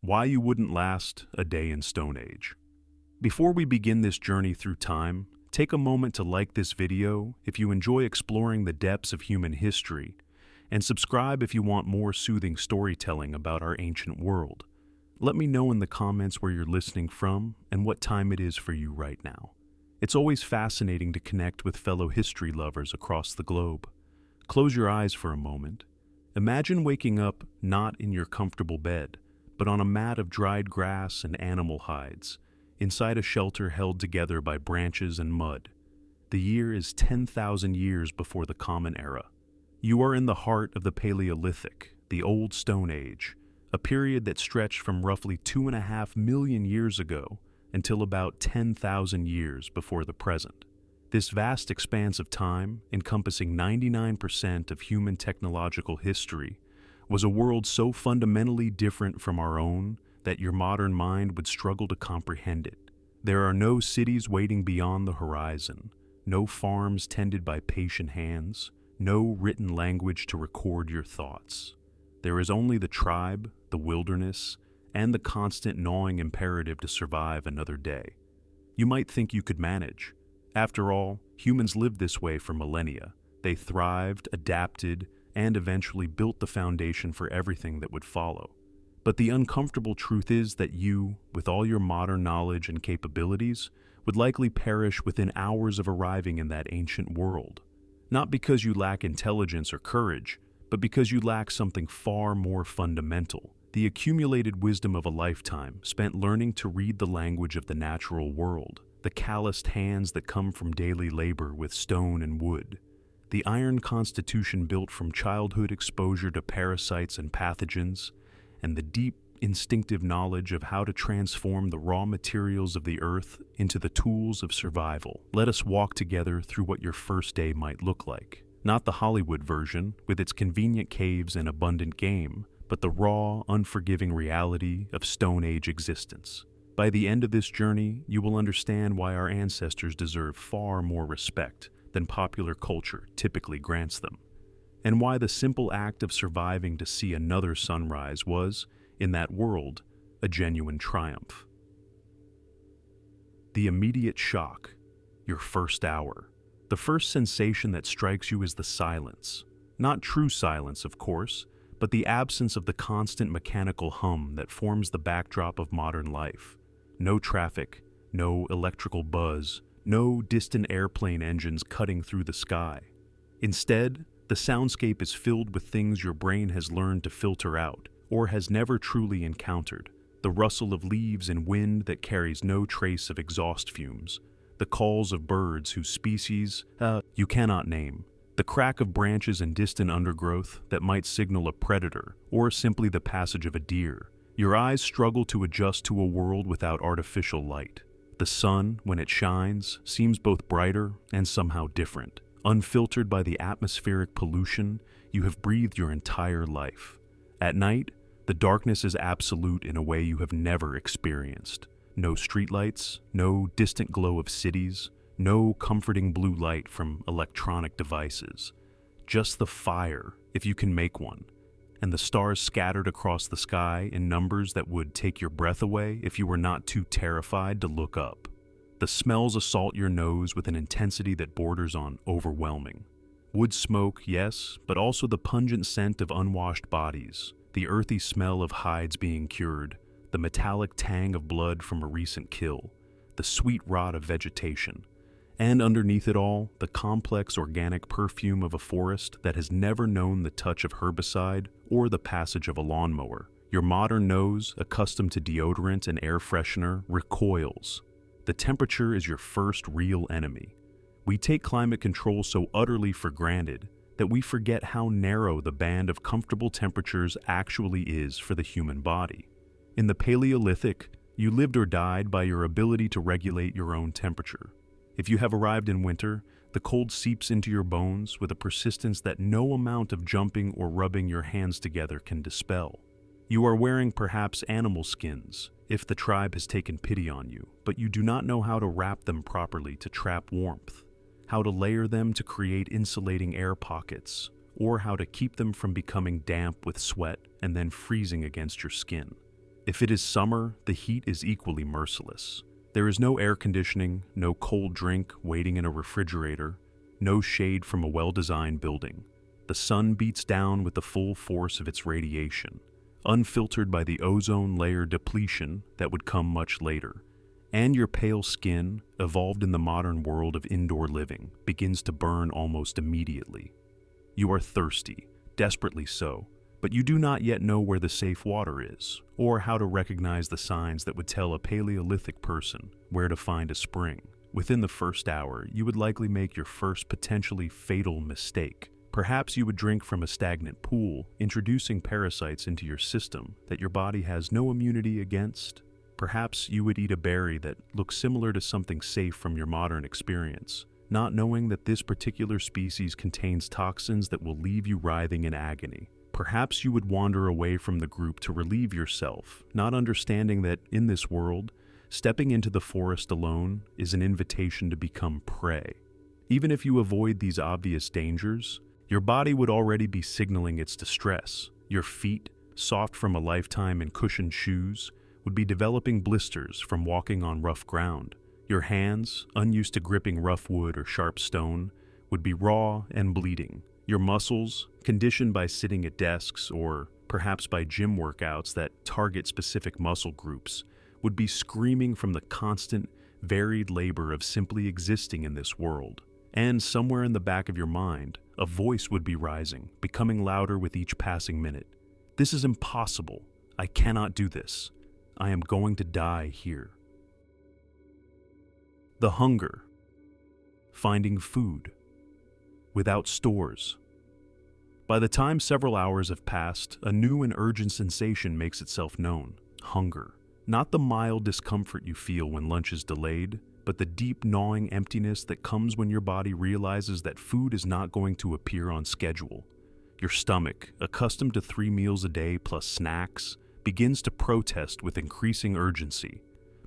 Why you wouldn't last a day in Stone Age. Before we begin this journey through time, take a moment to like this video if you enjoy exploring the depths of human history, and subscribe if you want more soothing storytelling about our ancient world. Let me know in the comments where you're listening from and what time it is for you right now. It's always fascinating to connect with fellow history lovers across the globe. Close your eyes for a moment. Imagine waking up not in your comfortable bed, but on a mat of dried grass and animal hides, inside a shelter held together by branches and mud. The year is 10,000 years before the Common Era. You are in the heart of the Paleolithic, the Old Stone Age, a period that stretched from roughly 2.5 million years ago until about 10,000 years before the present. This vast expanse of time, encompassing 99% of human technological history, was a world so fundamentally different from our own that your modern mind would struggle to comprehend it. There are no cities waiting beyond the horizon, no farms tended by patient hands, no written language to record your thoughts. There is only the tribe, the wilderness, and the constant gnawing imperative to survive another day. You might think you could manage. After all, humans lived this way for millennia. They thrived, adapted, and eventually built the foundation for everything that would follow. But the uncomfortable truth is that you, with all your modern knowledge and capabilities, would likely perish within hours of arriving in that ancient world. Not because you lack intelligence or courage, but because you lack something far more fundamental: the accumulated wisdom of a lifetime spent learning to read the language of the natural world, the calloused hands that come from daily labor with stone and wood, the iron constitution built from childhood exposure to parasites and pathogens, and the deep, instinctive knowledge of how to transform the raw materials of the earth into the tools of survival. Let us walk together through what your first day might look like. Not the Hollywood version, with its convenient caves and abundant game, but the raw, unforgiving reality of Stone Age existence. By the end of this journey, you will understand why our ancestors deserve far more respect than popular culture typically grants them, and why the simple act of surviving to see another sunrise was, in that world, a genuine triumph. The immediate shock, your first hour. The first sensation that strikes you is the silence. Not true silence, of course, but the absence of the constant mechanical hum that forms the backdrop of modern life. No traffic, no electrical buzz, no distant airplane engines cutting through the sky. Instead, the soundscape is filled with things your brain has learned to filter out, or has never truly encountered. The rustle of leaves and wind that carries no trace of exhaust fumes. The calls of birds whose species you cannot name. The crack of branches and distant undergrowth that might signal a predator, or simply the passage of a deer. Your eyes struggle to adjust to a world without artificial light. The sun, when it shines, seems both brighter and somehow different. Unfiltered by the atmospheric pollution you have breathed your entire life. At night, the darkness is absolute in a way you have never experienced. No streetlights, no distant glow of cities, no comforting blue light from electronic devices. Just the fire, if you can make one, and the stars scattered across the sky in numbers that would take your breath away if you were not too terrified to look up. The smells assault your nose with an intensity that borders on overwhelming. Wood smoke, yes, but also the pungent scent of unwashed bodies, the earthy smell of hides being cured, the metallic tang of blood from a recent kill, the sweet rot of vegetation, and underneath it all, the complex organic perfume of a forest that has never known the touch of herbicide or the passage of a lawnmower. Your modern nose, accustomed to deodorant and air freshener, recoils. The temperature is your first real enemy. We take climate control so utterly for granted that we forget how narrow the band of comfortable temperatures actually is for the human body. In the Paleolithic, you lived or died by your ability to regulate your own temperature. If you have arrived in winter, the cold seeps into your bones with a persistence that no amount of jumping or rubbing your hands together can dispel. You are wearing perhaps animal skins, if the tribe has taken pity on you, but you do not know how to wrap them properly to trap warmth, how to layer them to create insulating air pockets, or how to keep them from becoming damp with sweat and then freezing against your skin. If it is summer, the heat is equally merciless. There is no air conditioning, no cold drink waiting in a refrigerator, no shade from a well-designed building. The sun beats down with the full force of its radiation, unfiltered by the ozone layer depletion that would come much later. And your pale skin, evolved in the modern world of indoor living, begins to burn almost immediately. You are thirsty, desperately so, but you do not yet know where the safe water is, or how to recognize the signs that would tell a Paleolithic person where to find a spring. Within the first hour, you would likely make your first potentially fatal mistake. Perhaps you would drink from a stagnant pool, introducing parasites into your system that your body has no immunity against. Perhaps you would eat a berry that looks similar to something safe from your modern experience, not knowing that this particular species contains toxins that will leave you writhing in agony. Perhaps you would wander away from the group to relieve yourself, not understanding that in this world, stepping into the forest alone is an invitation to become prey. Even if you avoid these obvious dangers, your body would already be signaling its distress. Your feet, soft from a lifetime in cushioned shoes, would be developing blisters from walking on rough ground. Your hands, unused to gripping rough wood or sharp stone, would be raw and bleeding. Your muscles, conditioned by sitting at desks or perhaps by gym workouts that target specific muscle groups, would be screaming from the constant, varied labor of simply existing in this world. And somewhere in the back of your mind, a voice would be rising, becoming louder with each passing minute. This is impossible. I cannot do this. I am going to die here. The hunger. Finding food. Without stores. By the time several hours have passed, a new and urgent sensation makes itself known. Hunger. Not the mild discomfort you feel when lunch is delayed, but the deep gnawing emptiness that comes when your body realizes that food is not going to appear on schedule. Your stomach, accustomed to 3 meals a day plus snacks, begins to protest with increasing urgency.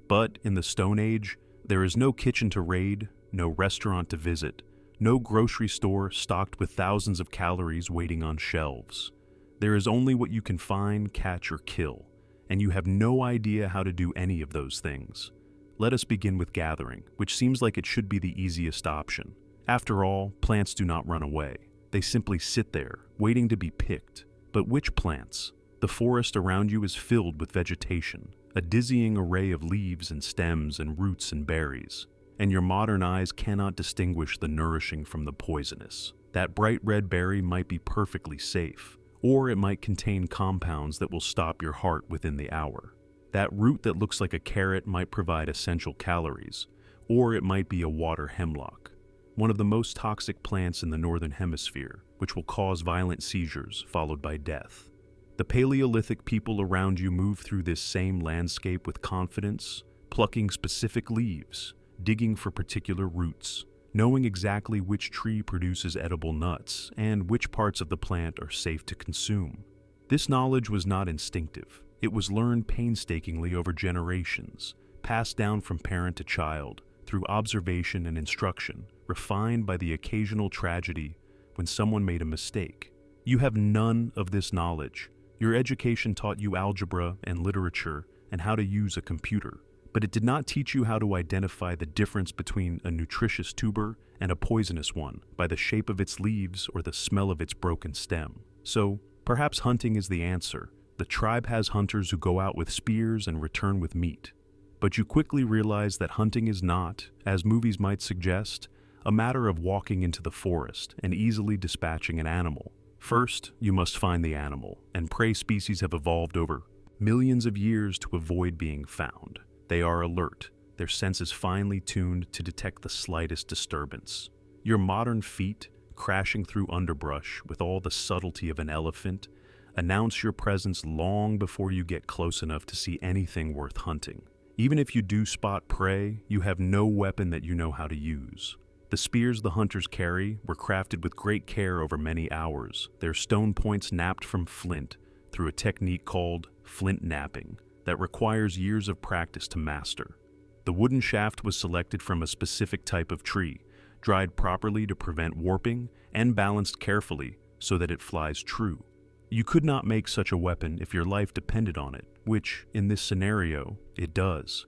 But in the Stone Age, there is no kitchen to raid, no restaurant to visit, no grocery store stocked with thousands of calories waiting on shelves. There is only what you can find, catch, or kill, and you have no idea how to do any of those things. Let us begin with gathering, which seems like it should be the easiest option. After all, plants do not run away. They simply sit there, waiting to be picked. But which plants? The forest around you is filled with vegetation, a dizzying array of leaves and stems and roots and berries, and your modern eyes cannot distinguish the nourishing from the poisonous. That bright red berry might be perfectly safe, or it might contain compounds that will stop your heart within the hour. That root that looks like a carrot might provide essential calories, or it might be a water hemlock, one of the most toxic plants in the northern hemisphere, which will cause violent seizures followed by death. The Paleolithic people around you move through this same landscape with confidence, plucking specific leaves, digging for particular roots, knowing exactly which tree produces edible nuts and which parts of the plant are safe to consume. This knowledge was not instinctive. It was learned painstakingly over generations, passed down from parent to child, through observation and instruction, refined by the occasional tragedy when someone made a mistake. You have none of this knowledge. Your education taught you algebra and literature and how to use a computer, but it did not teach you how to identify the difference between a nutritious tuber and a poisonous one by the shape of its leaves or the smell of its broken stem. So, perhaps hunting is the answer. The tribe has hunters who go out with spears and return with meat. But you quickly realize that hunting is not, as movies might suggest, a matter of walking into the forest and easily dispatching an animal. First, you must find the animal, and prey species have evolved over millions of years to avoid being found. They are alert, their senses finely tuned to detect the slightest disturbance. Your modern feet, crashing through underbrush with all the subtlety of an elephant, announce your presence long before you get close enough to see anything worth hunting. Even if you do spot prey, you have no weapon that you know how to use. The spears the hunters carry were crafted with great care over many hours, their stone points napped from flint through a technique called flint napping that requires years of practice to master. The wooden shaft was selected from a specific type of tree, dried properly to prevent warping, and balanced carefully so that it flies true. You could not make such a weapon if your life depended on it, which, in this scenario, it does.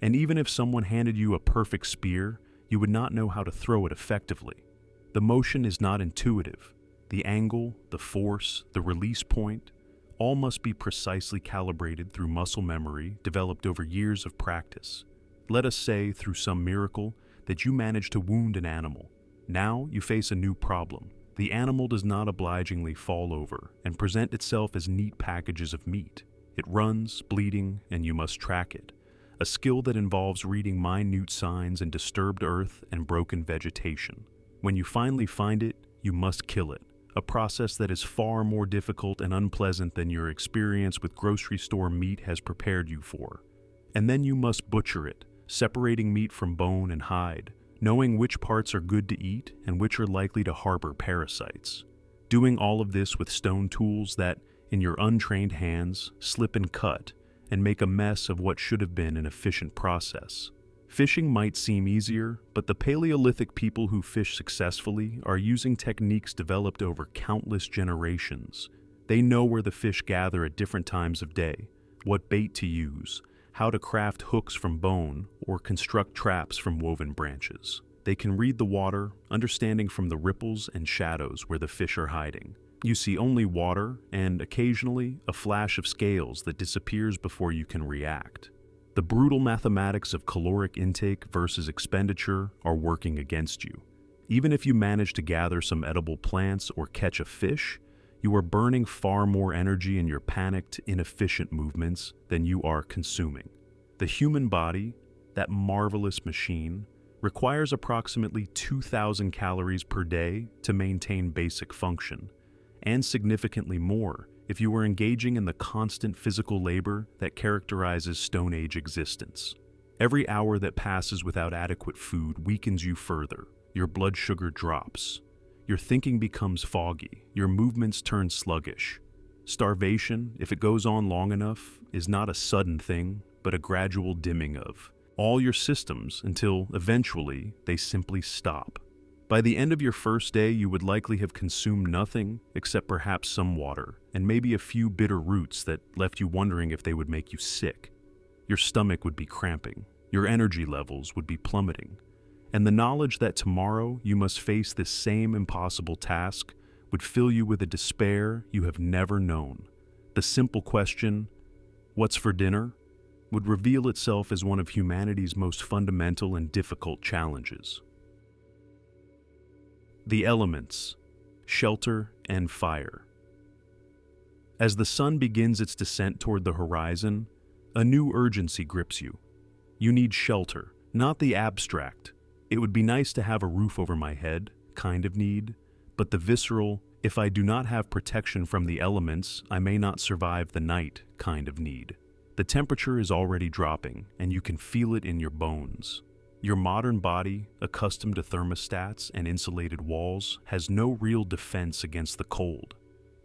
And even if someone handed you a perfect spear, you would not know how to throw it effectively. The motion is not intuitive. The angle, the force, the release point, all must be precisely calibrated through muscle memory developed over years of practice. Let us say, through some miracle, that you manage to wound an animal. Now you face a new problem. The animal does not obligingly fall over and present itself as neat packages of meat. It runs, bleeding, and you must track it. A skill that involves reading minute signs in disturbed earth and broken vegetation. When you finally find it, you must kill it. A process that is far more difficult and unpleasant than your experience with grocery store meat has prepared you for. And then you must butcher it, separating meat from bone and hide, knowing which parts are good to eat and which are likely to harbor parasites. Doing all of this with stone tools that, in your untrained hands, slip and cut, and make a mess of what should have been an efficient process. Fishing might seem easier, but the Paleolithic people who fish successfully are using techniques developed over countless generations. They know where the fish gather at different times of day, what bait to use, how to craft hooks from bone, or construct traps from woven branches. They can read the water, understanding from the ripples and shadows where the fish are hiding. You see only water and, occasionally, a flash of scales that disappears before you can react. The brutal mathematics of caloric intake versus expenditure are working against you. Even if you manage to gather some edible plants or catch a fish, you are burning far more energy in your panicked, inefficient movements than you are consuming. The human body, that marvelous machine, requires approximately 2,000 calories per day to maintain basic function, and significantly more if you are engaging in the constant physical labor that characterizes Stone Age existence. Every hour that passes without adequate food weakens you further. Your blood sugar drops. Your thinking becomes foggy. Your movements turn sluggish. Starvation, if it goes on long enough, is not a sudden thing, but a gradual dimming of all your systems until, eventually, they simply stop. By the end of your first day, you would likely have consumed nothing except perhaps some water and maybe a few bitter roots that left you wondering if they would make you sick. Your stomach would be cramping, your energy levels would be plummeting, and the knowledge that tomorrow you must face this same impossible task would fill you with a despair you have never known. The simple question, "What's for dinner?" would reveal itself as one of humanity's most fundamental and difficult challenges. The elements, shelter and fire. As the sun begins its descent toward the horizon, a new urgency grips you. You need shelter, not the abstract, "it would be nice to have a roof over my head" kind of need, but the visceral, "if I do not have protection from the elements, I may not survive the night" kind of need. The temperature is already dropping, and you can feel it in your bones. Your modern body, accustomed to thermostats and insulated walls, has no real defense against the cold.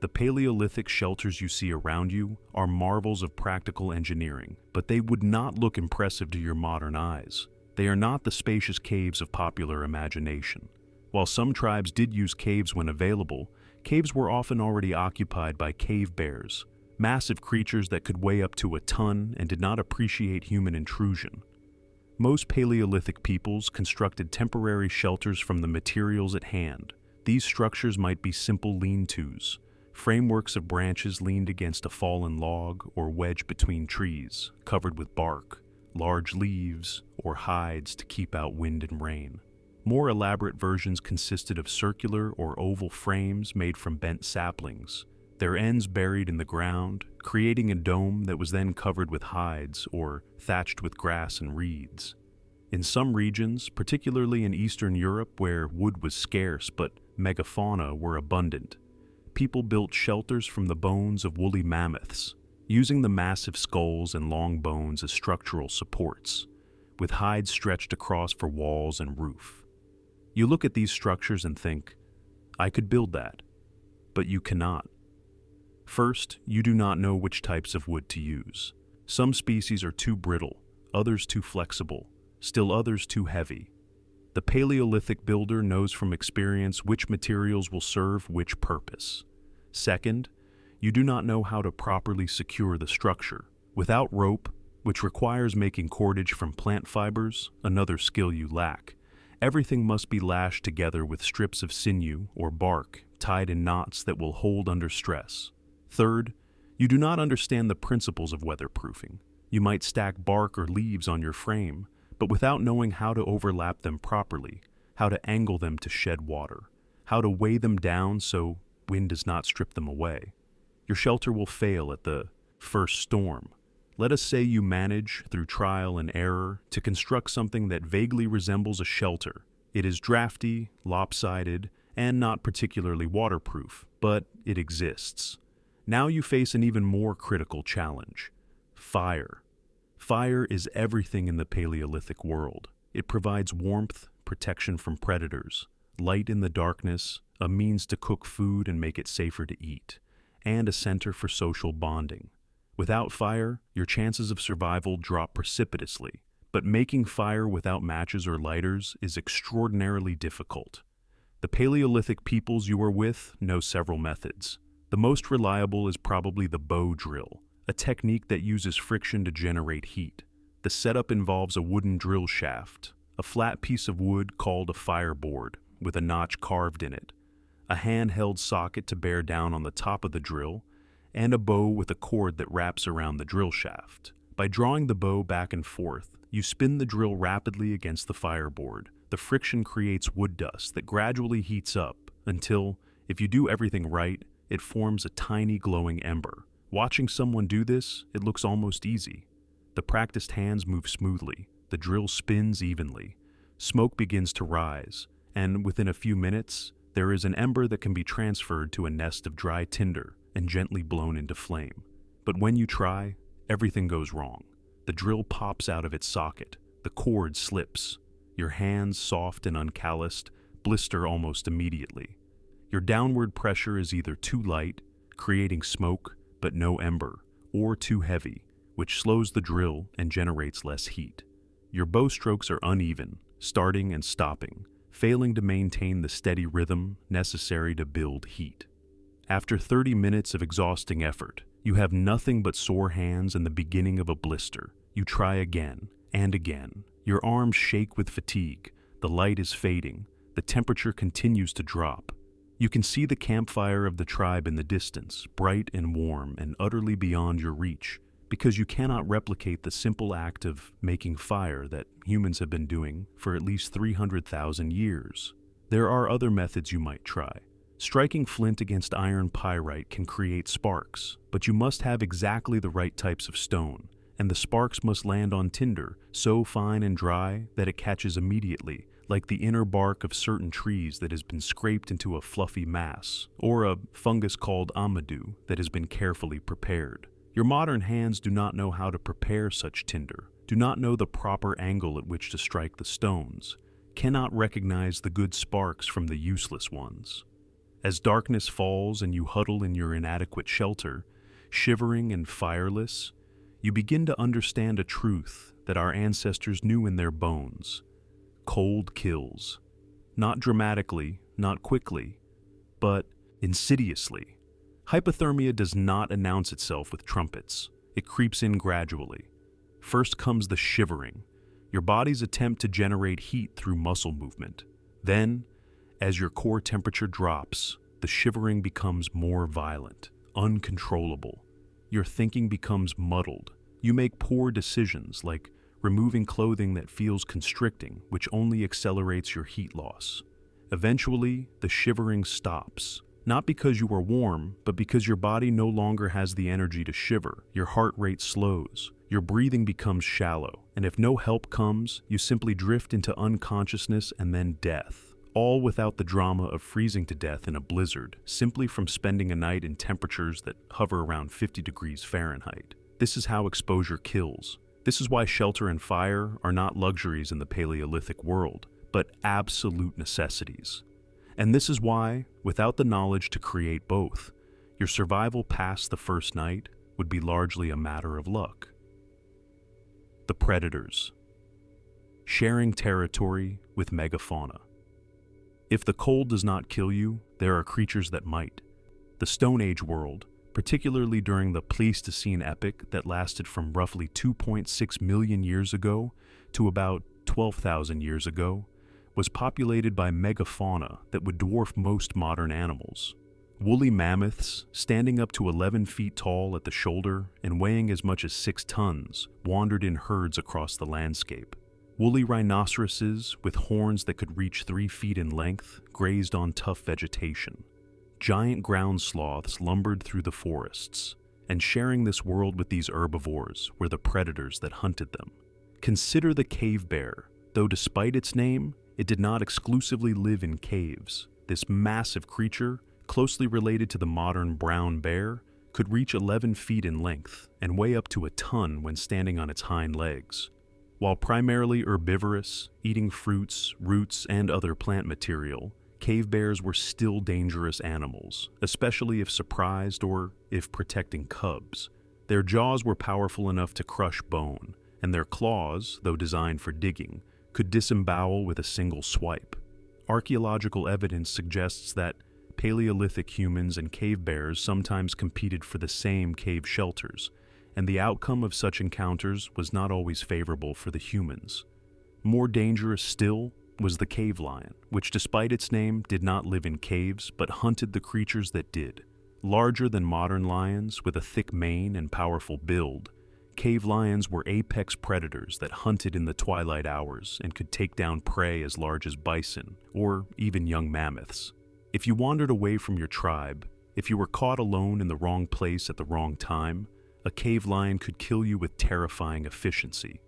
The Paleolithic shelters you see around you are marvels of practical engineering, but they would not look impressive to your modern eyes. They are not the spacious caves of popular imagination. While some tribes did use caves when available, caves were often already occupied by cave bears, massive creatures that could weigh up to a ton and did not appreciate human intrusion. Most Paleolithic peoples constructed temporary shelters from the materials at hand. These structures might be simple lean-tos, frameworks of branches leaned against a fallen log or wedged between trees, covered with bark, large leaves, or hides to keep out wind and rain. More elaborate versions consisted of circular or oval frames made from bent saplings, their ends buried in the ground, creating a dome that was then covered with hides or thatched with grass and reeds. In some regions, particularly in Eastern Europe where wood was scarce but megafauna were abundant, people built shelters from the bones of woolly mammoths, using the massive skulls and long bones as structural supports, with hides stretched across for walls and roof. You look at these structures and think, "I could build that," but you cannot. First, you do not know which types of wood to use. Some species are too brittle, others too flexible, still others too heavy. The Paleolithic builder knows from experience which materials will serve which purpose. Second, you do not know how to properly secure the structure. Without rope, which requires making cordage from plant fibers, another skill you lack, everything must be lashed together with strips of sinew or bark tied in knots that will hold under stress. Third, you do not understand the principles of weatherproofing. You might stack bark or leaves on your frame, but without knowing how to overlap them properly, how to angle them to shed water, how to weigh them down so wind does not strip them away, your shelter will fail at the first storm. Let us say you manage, through trial and error, to construct something that vaguely resembles a shelter. It is drafty, lopsided, and not particularly waterproof, but it exists. Now you face an even more critical challenge: fire. Fire is everything in the Paleolithic world. It provides warmth, protection from predators, light in the darkness, a means to cook food and make it safer to eat, and a center for social bonding. Without fire, your chances of survival drop precipitously, but making fire without matches or lighters is extraordinarily difficult. The Paleolithic peoples you are with know several methods. The most reliable is probably the bow drill, a technique that uses friction to generate heat. The setup involves a wooden drill shaft, a flat piece of wood called a fireboard with a notch carved in it, a handheld socket to bear down on the top of the drill, and a bow with a cord that wraps around the drill shaft. By drawing the bow back and forth, you spin the drill rapidly against the fireboard. The friction creates wood dust that gradually heats up until, if you do everything right, it forms a tiny glowing ember. Watching someone do this, it looks almost easy. The practiced hands move smoothly, the drill spins evenly, smoke begins to rise, and within a few minutes, there is an ember that can be transferred to a nest of dry tinder and gently blown into flame. But when you try, everything goes wrong. The drill pops out of its socket, the cord slips. Your hands, soft and uncalloused, blister almost immediately. Your downward pressure is either too light, creating smoke but no ember, or too heavy, which slows the drill and generates less heat. Your bow strokes are uneven, starting and stopping, failing to maintain the steady rhythm necessary to build heat. After 30 minutes of exhausting effort, you have nothing but sore hands and the beginning of a blister. You try again and again. Your arms shake with fatigue. The light is fading. The temperature continues to drop. You can see the campfire of the tribe in the distance, bright and warm and utterly beyond your reach, because you cannot replicate the simple act of making fire that humans have been doing for at least 300,000 years. There are other methods you might try. Striking flint against iron pyrite can create sparks, but you must have exactly the right types of stone, and the sparks must land on tinder so fine and dry that it catches immediately, like the inner bark of certain trees that has been scraped into a fluffy mass, or a fungus called amadou that has been carefully prepared. Your modern hands do not know how to prepare such tinder, do not know the proper angle at which to strike the stones, cannot recognize the good sparks from the useless ones. As darkness falls and you huddle in your inadequate shelter, shivering and fireless, you begin to understand a truth that our ancestors knew in their bones. Cold kills. Not dramatically, not quickly, but insidiously. Hypothermia does not announce itself with trumpets. It creeps in gradually. First comes the shivering, your body's attempt to generate heat through muscle movement. Then, as your core temperature drops, the shivering becomes more violent, uncontrollable. Your thinking becomes muddled. You make poor decisions, like removing clothing that feels constricting, which only accelerates your heat loss. Eventually, the shivering stops, not because you are warm, but because your body no longer has the energy to shiver. Your heart rate slows, your breathing becomes shallow, and if no help comes, you simply drift into unconsciousness and then death. All without the drama of freezing to death in a blizzard, simply from spending a night in temperatures that hover around 50 degrees Fahrenheit. This is how exposure kills. This is why shelter and fire are not luxuries in the Paleolithic world, but absolute necessities. And this is why, without the knowledge to create both, your survival past the first night would be largely a matter of luck. The predators. Sharing territory with megafauna. If the cold does not kill you, there are creatures that might. The Stone Age world, particularly during the Pleistocene epoch that lasted from roughly 2.6 million years ago to about 12,000 years ago, was populated by megafauna that would dwarf most modern animals. Woolly mammoths, standing up to 11 feet tall at the shoulder and weighing as much as 6 tons, wandered in herds across the landscape. Woolly rhinoceroses, with horns that could reach 3 feet in length, grazed on tough vegetation. Giant ground sloths lumbered through the forests, and sharing this world with these herbivores were the predators that hunted them. Consider the cave bear. Though despite its name, it did not exclusively live in caves. This massive creature, closely related to the modern brown bear, could reach 11 feet in length and weigh up to a ton when standing on its hind legs. While primarily herbivorous, eating fruits, roots, and other plant material, cave bears were still dangerous animals, especially if surprised or if protecting cubs. Their jaws were powerful enough to crush bone, and their claws, though designed for digging, could disembowel with a single swipe. Archaeological evidence suggests that Paleolithic humans and cave bears sometimes competed for the same cave shelters, and the outcome of such encounters was not always favorable for the humans. More dangerous still was the cave lion, which despite its name did not live in caves but hunted the creatures that did. Larger than modern lions, with a thick mane and powerful build, cave lions were apex predators that hunted in the twilight hours and could take down prey as large as bison or even young mammoths. If you wandered away from your tribe, if you were caught alone in the wrong place at the wrong time, a cave lion could kill you with terrifying efficiency.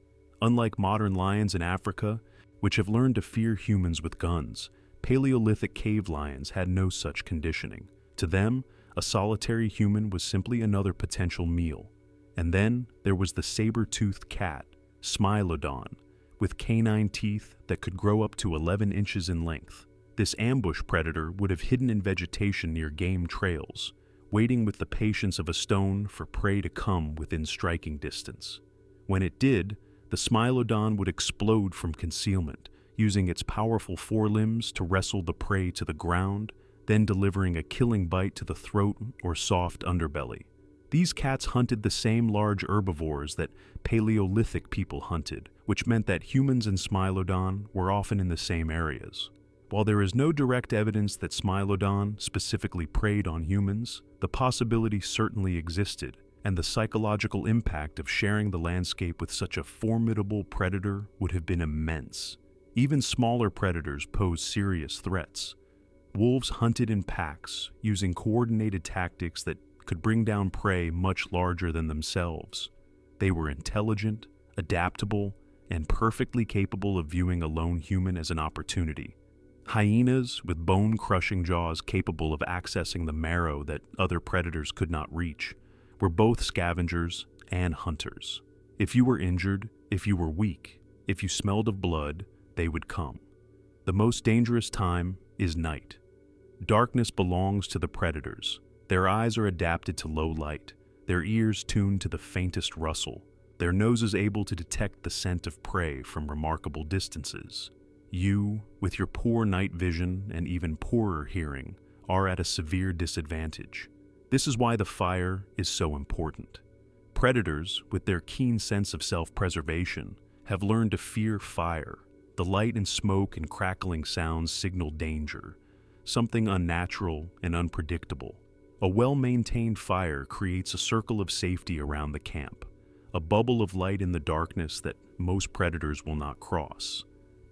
Unlike modern lions in Africa, which have learned to fear humans with guns, Paleolithic cave lions had no such conditioning. To them, a solitary human was simply another potential meal. And then there was the saber-toothed cat, Smilodon, with canine teeth that could grow up to 11 inches in length. This ambush predator would have hidden in vegetation near game trails, waiting with the patience of a stone for prey to come within striking distance. When it did, the Smilodon would explode from concealment, using its powerful forelimbs to wrestle the prey to the ground, then delivering a killing bite to the throat or soft underbelly. These cats hunted the same large herbivores that Paleolithic people hunted, which meant that humans and Smilodon were often in the same areas. While there is no direct evidence that Smilodon specifically preyed on humans, the possibility certainly existed, and the psychological impact of sharing the landscape with such a formidable predator would have been immense. Even smaller predators posed serious threats. Wolves hunted in packs, using coordinated tactics that could bring down prey much larger than themselves. They were intelligent, adaptable, and perfectly capable of viewing a lone human as an opportunity. Hyenas, with bone-crushing jaws capable of accessing the marrow that other predators could not reach, were both scavengers and hunters. If you were injured, if you were weak, if you smelled of blood, they would come. The most dangerous time is night. Darkness belongs to the predators. Their eyes are adapted to low light, their ears tuned to the faintest rustle, their noses able to detect the scent of prey from remarkable distances. You, with your poor night vision and even poorer hearing, are at a severe disadvantage. This is why the fire is so important. Predators, with their keen sense of self-preservation, have learned to fear fire. The light and smoke and crackling sounds signal danger, something unnatural and unpredictable. A well-maintained fire creates a circle of safety around the camp, a bubble of light in the darkness that most predators will not cross.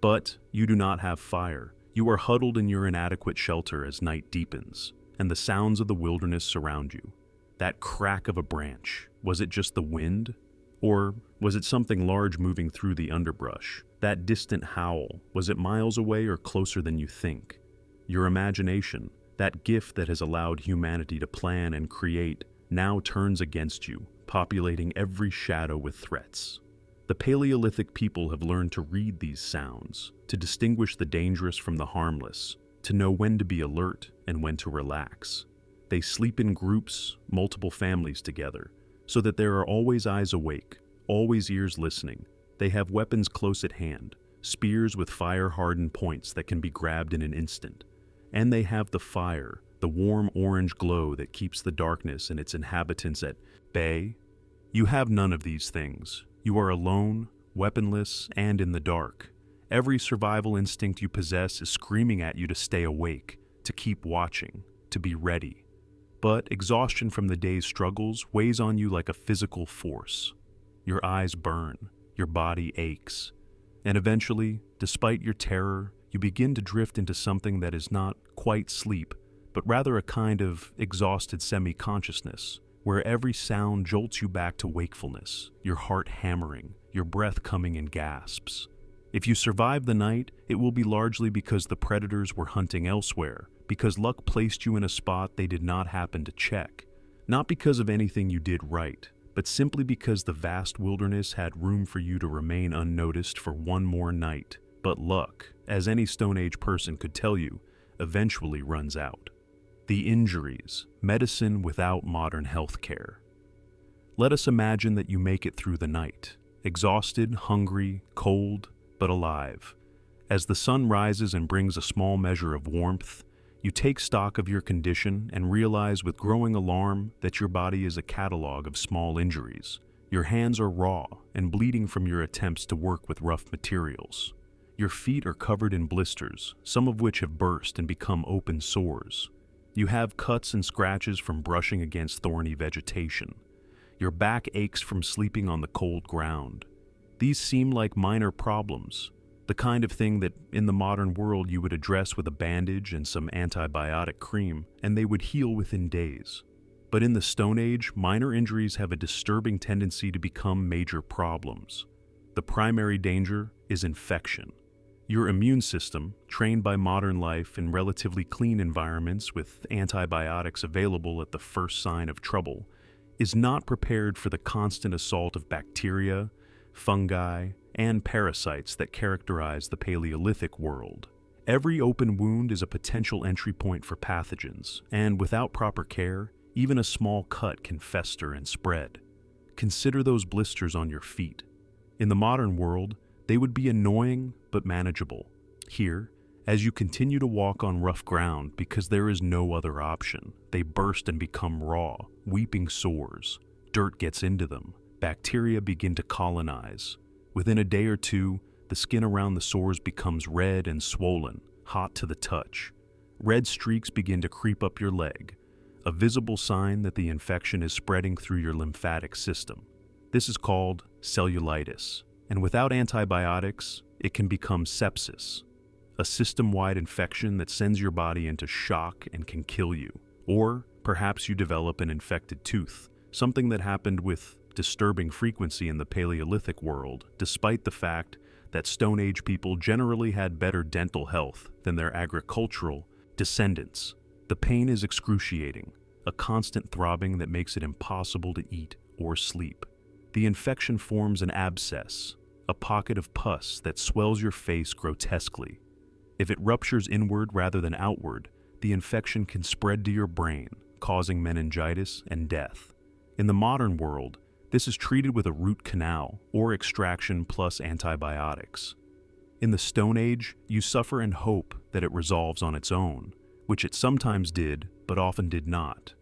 But you do not have fire. You are huddled in your inadequate shelter as night deepens, and the sounds of the wilderness surround you. That crack of a branch, was it just the wind? Or was it something large moving through the underbrush? That distant howl, was it miles away or closer than you think? Your imagination, that gift that has allowed humanity to plan and create, now turns against you, populating every shadow with threats. The Paleolithic people have learned to read these sounds, to distinguish the dangerous from the harmless, to know when to be alert and when to relax. They sleep in groups, multiple families together, so that there are always eyes awake, always ears listening. They have weapons close at hand, spears with fire-hardened points that can be grabbed in an instant. And they have the fire, the warm orange glow that keeps the darkness and its inhabitants at bay. You have none of these things. You are alone, weaponless, and in the dark. Every survival instinct you possess is screaming at you to stay awake, to keep watching, to be ready. But exhaustion from the day's struggles weighs on you like a physical force. Your eyes burn, your body aches, and eventually, despite your terror, you begin to drift into something that is not quite sleep, but rather a kind of exhausted semi-consciousness, where every sound jolts you back to wakefulness, your heart hammering, your breath coming in gasps. If you survive the night, it will be largely because the predators were hunting elsewhere, because luck placed you in a spot they did not happen to check. Not because of anything you did right, but simply because the vast wilderness had room for you to remain unnoticed for one more night. But luck, as any Stone Age person could tell you, eventually runs out. The injuries, medicine without modern health care. Let us imagine that you make it through the night, exhausted, hungry, cold, but alive. As the sun rises and brings a small measure of warmth, you take stock of your condition and realize with growing alarm that your body is a catalog of small injuries. Your hands are raw and bleeding from your attempts to work with rough materials. Your feet are covered in blisters, some of which have burst and become open sores. You have cuts and scratches from brushing against thorny vegetation. Your back aches from sleeping on the cold ground. These seem like minor problems, the kind of thing that in the modern world you would address with a bandage and some antibiotic cream, and they would heal within days. But in the Stone Age, minor injuries have a disturbing tendency to become major problems. The primary danger is infection. Your immune system, trained by modern life in relatively clean environments with antibiotics available at the first sign of trouble, is not prepared for the constant assault of bacteria, fungi, and parasites that characterize the Paleolithic world. Every open wound is a potential entry point for pathogens, and without proper care, even a small cut can fester and spread. Consider those blisters on your feet. In the modern world, they would be annoying but manageable. Here, as you continue to walk on rough ground because there is no other option, they burst and become raw, weeping sores. Dirt gets into them. Bacteria begin to colonize. Within a day or two, the skin around the sores becomes red and swollen, hot to the touch. Red streaks begin to creep up your leg, a visible sign that the infection is spreading through your lymphatic system. This is called cellulitis, and without antibiotics, it can become sepsis, a system-wide infection that sends your body into shock and can kill you. Or perhaps you develop an infected tooth, something that happened with disturbing frequency in the Paleolithic world, despite the fact that Stone Age people generally had better dental health than their agricultural descendants. The pain is excruciating, a constant throbbing that makes it impossible to eat or sleep. The infection forms an abscess, a pocket of pus that swells your face grotesquely. If it ruptures inward rather than outward, the infection can spread to your brain, causing meningitis and death. In the modern world, this is treated with a root canal or extraction plus antibiotics. In the Stone Age, you suffer and hope that it resolves on its own, which it sometimes did, but often did not.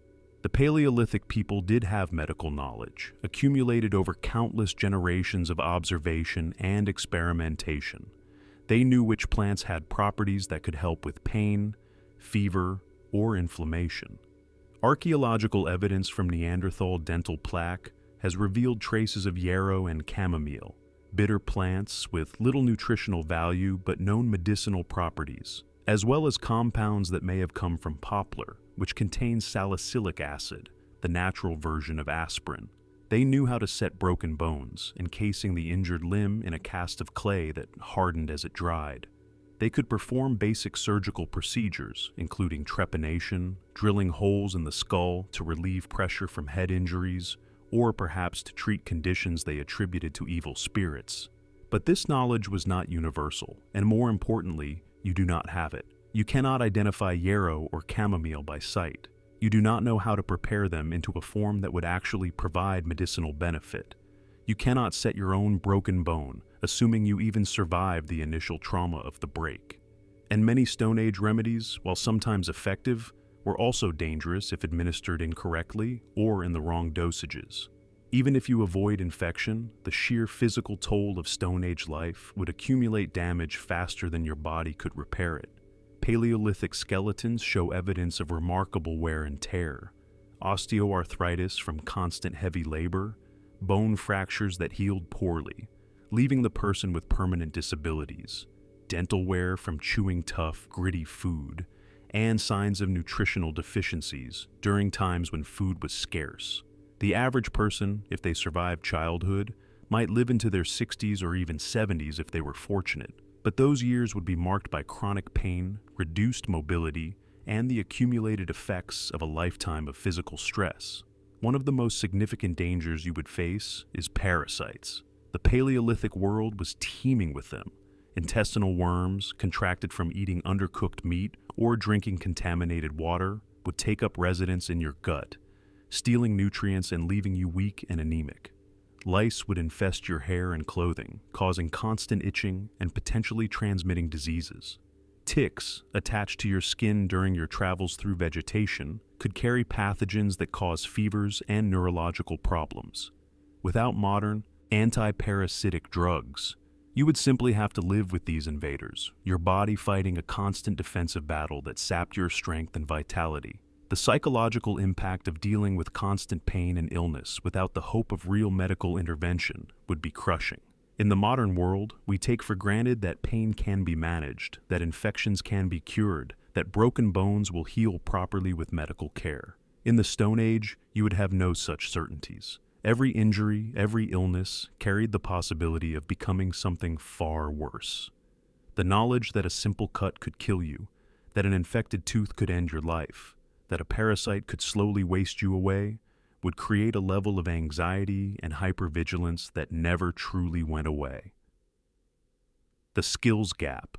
The Paleolithic people did have medical knowledge, accumulated over countless generations of observation and experimentation. They knew which plants had properties that could help with pain, fever, or inflammation. Archaeological evidence from Neanderthal dental plaque has revealed traces of yarrow and chamomile, bitter plants with little nutritional value but known medicinal properties, as well as compounds that may have come from poplar, which contains salicylic acid, the natural version of aspirin. They knew how to set broken bones, encasing the injured limb in a cast of clay that hardened as it dried. They could perform basic surgical procedures, including trepanation, drilling holes in the skull to relieve pressure from head injuries, or perhaps to treat conditions they attributed to evil spirits. But this knowledge was not universal, and more importantly, you do not have it. You cannot identify yarrow or chamomile by sight. You do not know how to prepare them into a form that would actually provide medicinal benefit. You cannot set your own broken bone, assuming you even survived the initial trauma of the break. And many Stone Age remedies, while sometimes effective, were also dangerous if administered incorrectly or in the wrong dosages. Even if you avoid infection, the sheer physical toll of Stone Age life would accumulate damage faster than your body could repair it. Paleolithic skeletons show evidence of remarkable wear and tear: osteoarthritis from constant heavy labor, bone fractures that healed poorly, leaving the person with permanent disabilities, dental wear from chewing tough, gritty food, and signs of nutritional deficiencies during times when food was scarce. The average person, if they survived childhood, might live into their 60s or even 70s if they were fortunate, but those years would be marked by chronic pain, reduced mobility, and the accumulated effects of a lifetime of physical stress. One of the most significant dangers you would face is parasites. The Paleolithic world was teeming with them. Intestinal worms, contracted from eating undercooked meat or drinking contaminated water, would take up residence in your gut, stealing nutrients and leaving you weak and anemic. Lice would infest your hair and clothing, causing constant itching and potentially transmitting diseases. Ticks, attached to your skin during your travels through vegetation, could carry pathogens that cause fevers and neurological problems. Without modern, anti-parasitic drugs, you would simply have to live with these invaders, your body fighting a constant defensive battle that sapped your strength and vitality. The psychological impact of dealing with constant pain and illness without the hope of real medical intervention would be crushing. In the modern world, we take for granted that pain can be managed, that infections can be cured, that broken bones will heal properly with medical care. In the Stone Age, you would have no such certainties. Every injury, every illness carried the possibility of becoming something far worse. The knowledge that a simple cut could kill you, that an infected tooth could end your life, that a parasite could slowly waste you away, would create a level of anxiety and hypervigilance that never truly went away. The skills gap.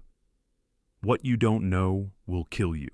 What you don't know will kill you.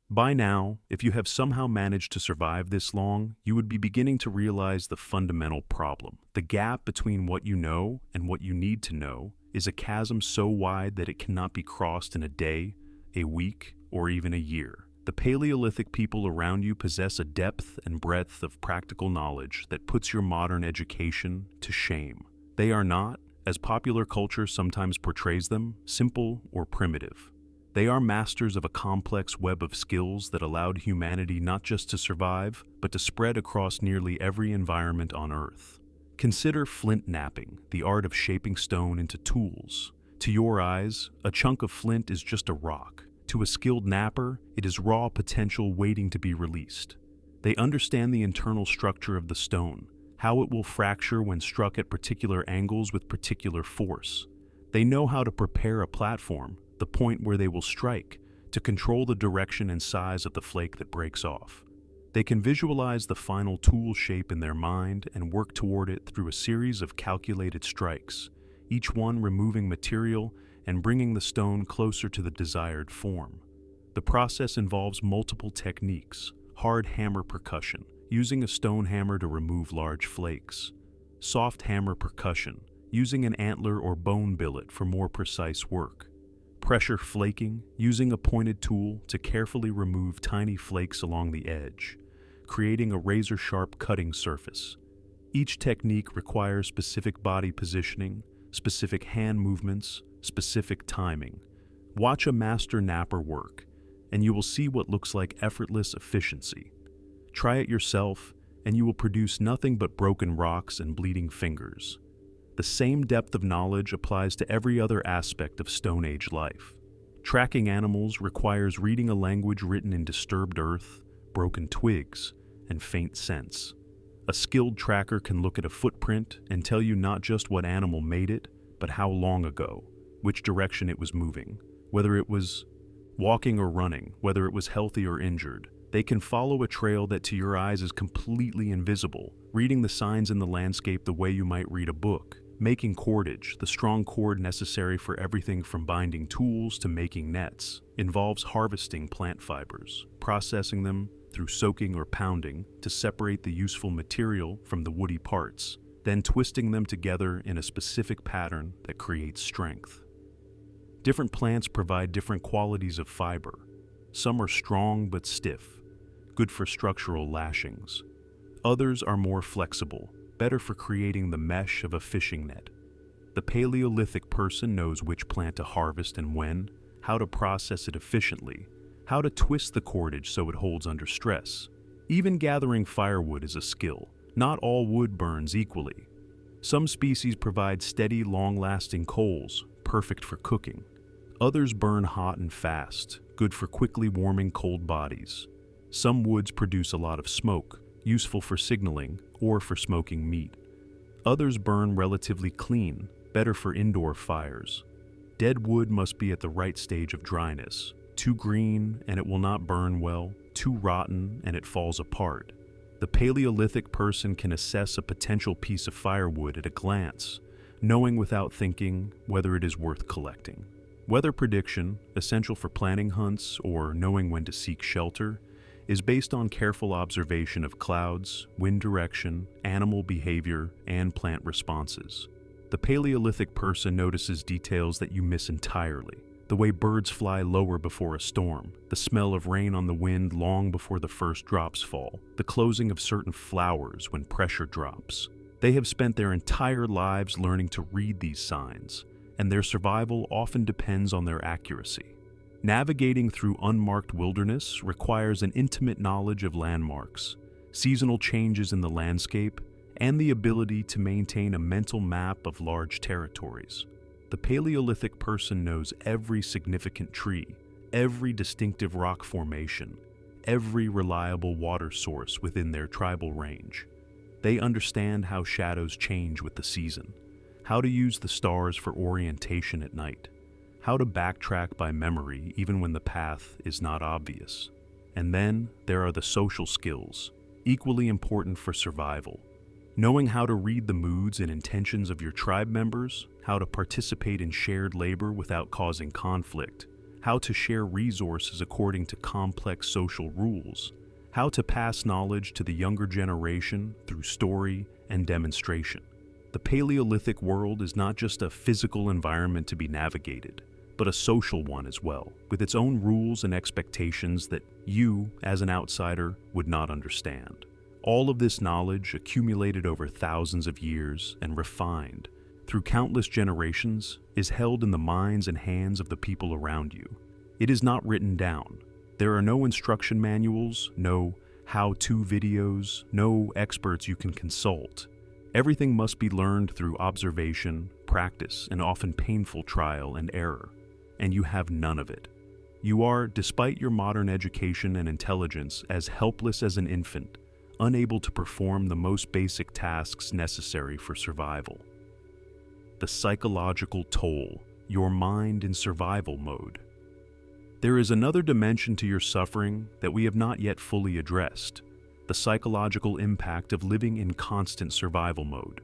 By now, if you have somehow managed to survive this long, you would be beginning to realize the fundamental problem. The gap between what you know and what you need to know is a chasm so wide that it cannot be crossed in a day, a week, or even a year. The Paleolithic people around you possess a depth and breadth of practical knowledge that puts your modern education to shame. They are not, as popular culture sometimes portrays them, simple or primitive. They are masters of a complex web of skills that allowed humanity not just to survive, but to spread across nearly every environment on Earth. Consider flint knapping, the art of shaping stone into tools. To your eyes, a chunk of flint is just a rock. To a skilled napper, it is raw potential waiting to be released. They understand the internal structure of the stone, how it will fracture when struck at particular angles with particular force. They know how to prepare a platform, the point where they will strike, to control the direction and size of the flake that breaks off. They can visualize the final tool shape in their mind and work toward it through a series of calculated strikes, each one removing material and bringing the stone closer to the desired form. The process involves multiple techniques: hard hammer percussion, using a stone hammer to remove large flakes; soft hammer percussion, using an antler or bone billet for more precise work; pressure flaking, using a pointed tool to carefully remove tiny flakes along the edge, creating a razor-sharp cutting surface. Each technique requires specific body positioning, specific hand movements, specific timing. Watch a master napper work, and you will see what looks like effortless efficiency. Try it yourself, and you will produce nothing but broken rocks and bleeding fingers. The same depth of knowledge applies to every other aspect of Stone Age life. Tracking animals requires reading a language written in disturbed earth, broken twigs, and faint scents. A skilled tracker can look at a footprint and tell you not just what animal made it, but how long ago, which direction it was moving, whether it was walking or running, whether it was healthy or injured. They can follow a trail that to your eyes is completely invisible, reading the signs in the landscape the way you might read a book. Making cordage, the strong cord necessary for everything from binding tools to making nets, involves harvesting plant fibers, processing them through soaking or pounding to separate the useful material from the woody parts, then twisting them together in a specific pattern that creates strength. Different plants provide different qualities of fiber. Some are strong but stiff, good for structural lashings. Others are more flexible, better for creating the mesh of a fishing net. The Paleolithic person knows which plant to harvest and when, how to process it efficiently, how to twist the cordage so it holds under stress. Even gathering firewood is a skill. Not all wood burns equally. Some species provide steady, long-lasting coals, perfect for cooking. Others burn hot and fast, good for quickly warming cold bodies. Some woods produce a lot of smoke, useful for signaling or for smoking meat. Others burn relatively clean, better for indoor fires. Dead wood must be at the right stage of dryness. Too green and it will not burn well, too rotten and it falls apart. The Paleolithic person can assess a potential piece of firewood at a glance, knowing without thinking whether it is worth collecting. Weather prediction, essential for planning hunts or knowing when to seek shelter, is based on careful observation of clouds, wind direction, animal behavior, and plant responses. The Paleolithic person notices details that you miss entirely. The way birds fly lower before a storm, the smell of rain on the wind long before the first drops fall, the closing of certain flowers when pressure drops. They have spent their entire lives learning to read these signs, and their survival often depends on their accuracy. Navigating through unmarked wilderness requires an intimate knowledge of landmarks, seasonal changes in the landscape, and the ability to maintain a mental map of large territories. The Paleolithic person knows every significant tree, every distinctive rock formation, every reliable water source within their tribal range. They understand how shadows change with the season, how to use the stars for orientation at night, how to backtrack by memory even when the path is not obvious. And then there are the social skills, equally important for survival. Knowing how to read the moods and intentions of your tribe members, how to participate in shared labor without causing conflict, how to share resources according to complex social rules, how to pass knowledge to the younger generation through story and demonstration. The Paleolithic world is not just a physical environment to be navigated, but a social one as well, with its own rules and expectations that you, as an outsider, would not understand. All of this knowledge, accumulated over thousands of years and refined through countless generations, is held in the minds and hands of the people around you. It is not written down. There are no instruction manuals, no how-to videos, no experts you can consult. Everything must be learned through observation, practice, and often painful trial and error. And you have none of it. You are, despite your modern education and intelligence, as helpless as an infant, unable to perform the most basic tasks necessary for survival. The psychological toll, your mind in survival mode. There is another dimension to your suffering that we have not yet fully addressed. The psychological impact of living in constant survival mode.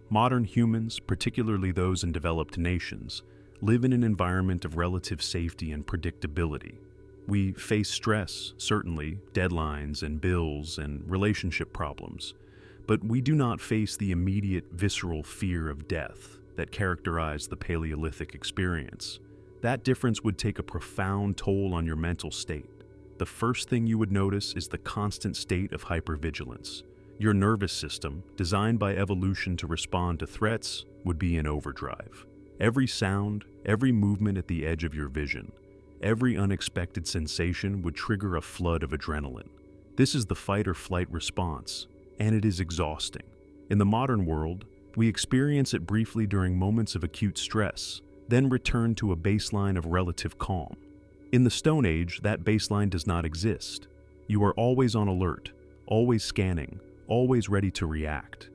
Modern humans, particularly those in developed nations, live in an environment of relative safety and predictability. We face stress, certainly, deadlines and bills and relationship problems, but we do not face the immediate visceral fear of death that characterized the Paleolithic experience. That difference would take a profound toll on your mental state. The first thing you would notice is the constant state of hypervigilance. Your nervous system, designed by evolution to respond to threats, would be in overdrive. Every sound, every movement at the edge of your vision, every unexpected sensation would trigger a flood of adrenaline. This is the fight or flight response, and it is exhausting. In the modern world, we experience it briefly during moments of acute stress, then return to a baseline of relative calm. In the Stone Age, that baseline does not exist. You are always on alert, always scanning, always ready to react.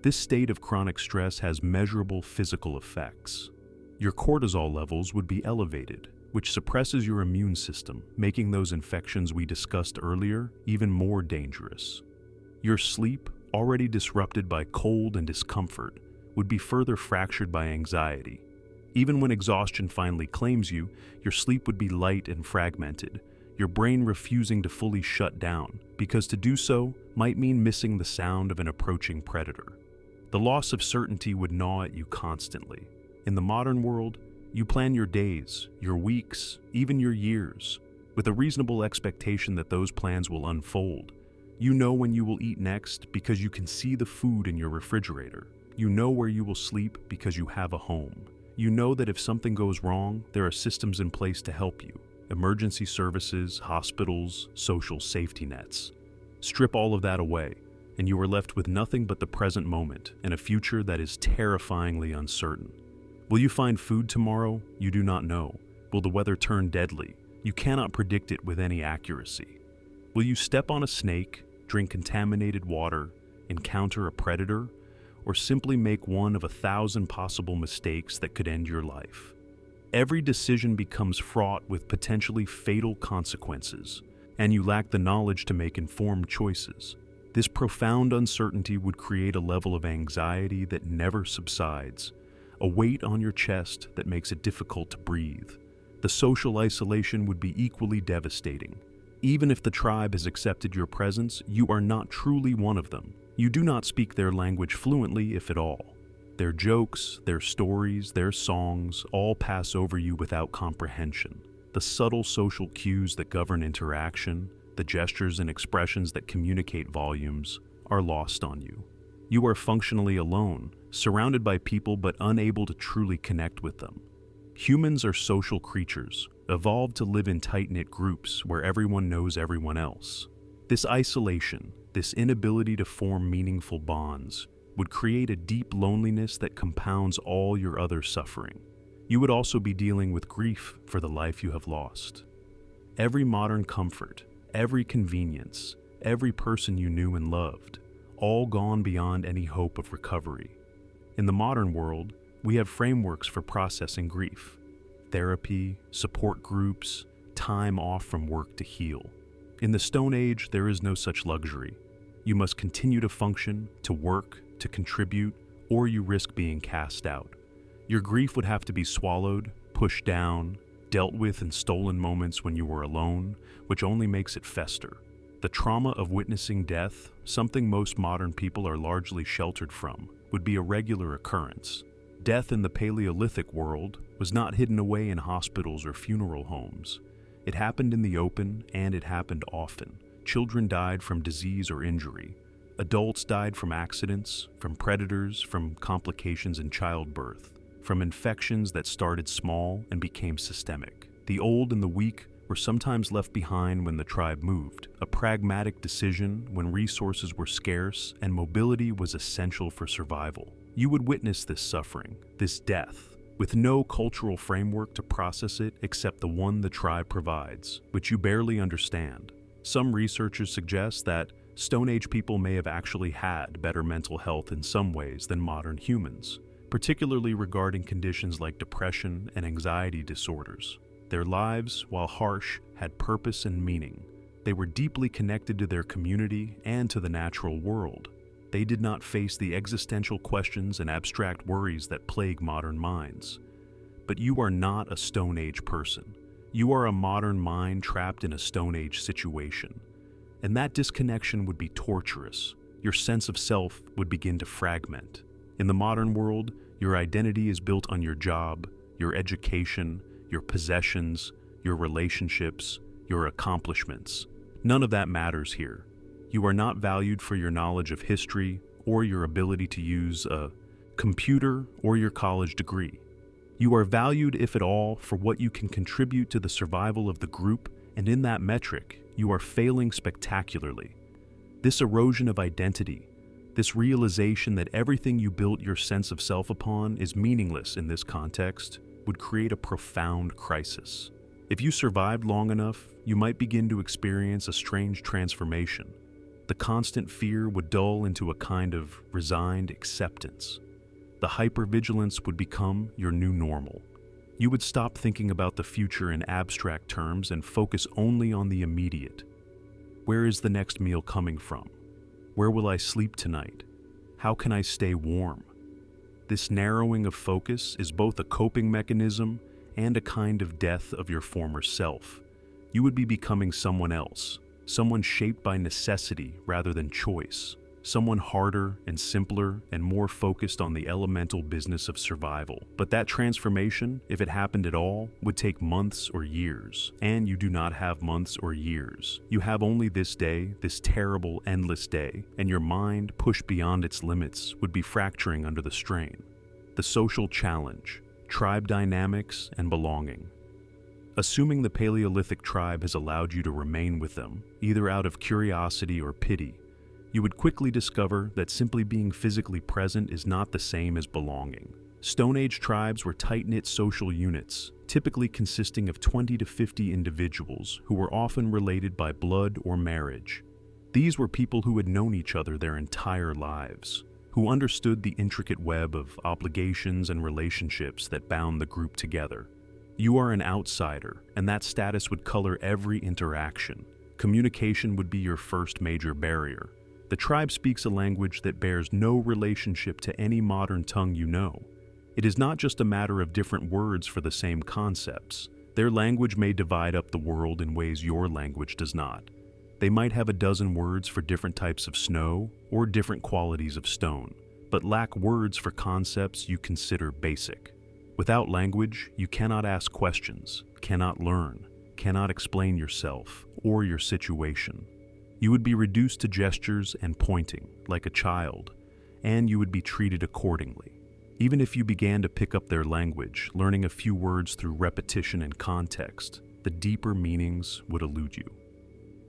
This state of chronic stress has measurable physical effects. Your cortisol levels would be elevated, which suppresses your immune system, making those infections we discussed earlier even more dangerous. Your sleep, already disrupted by cold and discomfort, would be further fractured by anxiety. Even when exhaustion finally claims you, your sleep would be light and fragmented, your brain refusing to fully shut down, because to do so might mean missing the sound of an approaching predator. The loss of certainty would gnaw at you constantly. In the modern world, you plan your days, your weeks, even your years. with a reasonable expectation that those plans will unfold. You know when you will eat next because you can see the food in your refrigerator. You know where you will sleep because you have a home. You know that if something goes wrong, there are systems in place to help you. Emergency services, hospitals, social safety nets. Strip all of that away, and you are left with nothing but the present moment and a future that is terrifyingly uncertain. Will you find food tomorrow? You do not know. Will the weather turn deadly? You cannot predict it with any accuracy. Will you step on a snake, drink contaminated water, encounter a predator, or simply make one of 1,000 possible mistakes that could end your life? Every decision becomes fraught with potentially fatal consequences, and you lack the knowledge to make informed choices. This profound uncertainty would create a level of anxiety that never subsides, a weight on your chest that makes it difficult to breathe. The social isolation would be equally devastating. Even if the tribe has accepted your presence, you are not truly one of them. You do not speak their language fluently, if at all. Their jokes, their stories, their songs all pass over you without comprehension. The subtle social cues that govern interaction, the gestures and expressions that communicate volumes, are lost on you. You are functionally alone, surrounded by people but unable to truly connect with them. Humans are social creatures, evolved to live in tight-knit groups where everyone knows everyone else. This isolation, this inability to form meaningful bonds, would create a deep loneliness that compounds all your other suffering. You would also be dealing with grief for the life you have lost. Every modern comfort, every convenience, every person you knew and loved, all gone beyond any hope of recovery. In the modern world, we have frameworks for processing grief: therapy, support groups, time off from work to heal. In the Stone Age, there is no such luxury. You must continue to function, to work, to contribute, or you risk being cast out. Your grief would have to be swallowed, pushed down, dealt with in stolen moments when you were alone, which only makes it fester. The trauma of witnessing death, something most modern people are largely sheltered from, would be a regular occurrence. Death in the Paleolithic world was not hidden away in hospitals or funeral homes. It happened in the open, and it happened often. Children died from disease or injury. Adults died from accidents, from predators, from complications in childbirth, from infections that started small and became systemic. The old and the weak were sometimes left behind when the tribe moved, a pragmatic decision when resources were scarce and mobility was essential for survival. You would witness this suffering, this death, with no cultural framework to process it except the one the tribe provides, which you barely understand. Some researchers suggest that Stone Age people may have actually had better mental health in some ways than modern humans, particularly regarding conditions like depression and anxiety disorders. Their lives, while harsh, had purpose and meaning. They were deeply connected to their community and to the natural world. They did not face the existential questions and abstract worries that plague modern minds. But you are not a Stone Age person. You are a modern mind trapped in a Stone Age situation. And that disconnection would be torturous. Your sense of self would begin to fragment. In the modern world, your identity is built on your job, your education, your possessions, your relationships, your accomplishments. None of that matters here. You are not valued for your knowledge of history or your ability to use a computer or your college degree. You are valued, if at all, for what you can contribute to the survival of the group, and in that metric, you are failing spectacularly. This erosion of identity, this realization that everything you built your sense of self upon is meaningless in this context, would create a profound crisis. If you survived long enough, you might begin to experience a strange transformation. The constant fear would dull into a kind of resigned acceptance. The hypervigilance would become your new normal. You would stop thinking about the future in abstract terms and focus only on the immediate. Where is the next meal coming from? Where will I sleep tonight? How can I stay warm? This narrowing of focus is both a coping mechanism and a kind of death of your former self. You would be becoming someone else, someone shaped by necessity rather than choice. someone harder and simpler and more focused on the elemental business of survival. But that transformation, if it happened at all, would take months or years. And you do not have months or years. You have only this day, this terrible, endless day, and your mind, pushed beyond its limits, would be fracturing under the strain. The social challenge, tribe dynamics, and belonging. Assuming the Paleolithic tribe has allowed you to remain with them, either out of curiosity or pity, you would quickly discover that simply being physically present is not the same as belonging. Stone Age tribes were tight-knit social units, typically consisting of 20 to 50 individuals who were often related by blood or marriage. These were people who had known each other their entire lives, who understood the intricate web of obligations and relationships that bound the group together. You are an outsider, and that status would color every interaction. Communication would be your first major barrier. The tribe speaks a language that bears no relationship to any modern tongue you know. It is not just a matter of different words for the same concepts. Their language may divide up the world in ways your language does not. They might have a dozen words for different types of snow or different qualities of stone, but lack words for concepts you consider basic. Without language, you cannot ask questions, cannot learn, cannot explain yourself or your situation. You would be reduced to gestures and pointing, like a child, and you would be treated accordingly. Even if you began to pick up their language, learning a few words through repetition and context, the deeper meanings would elude you.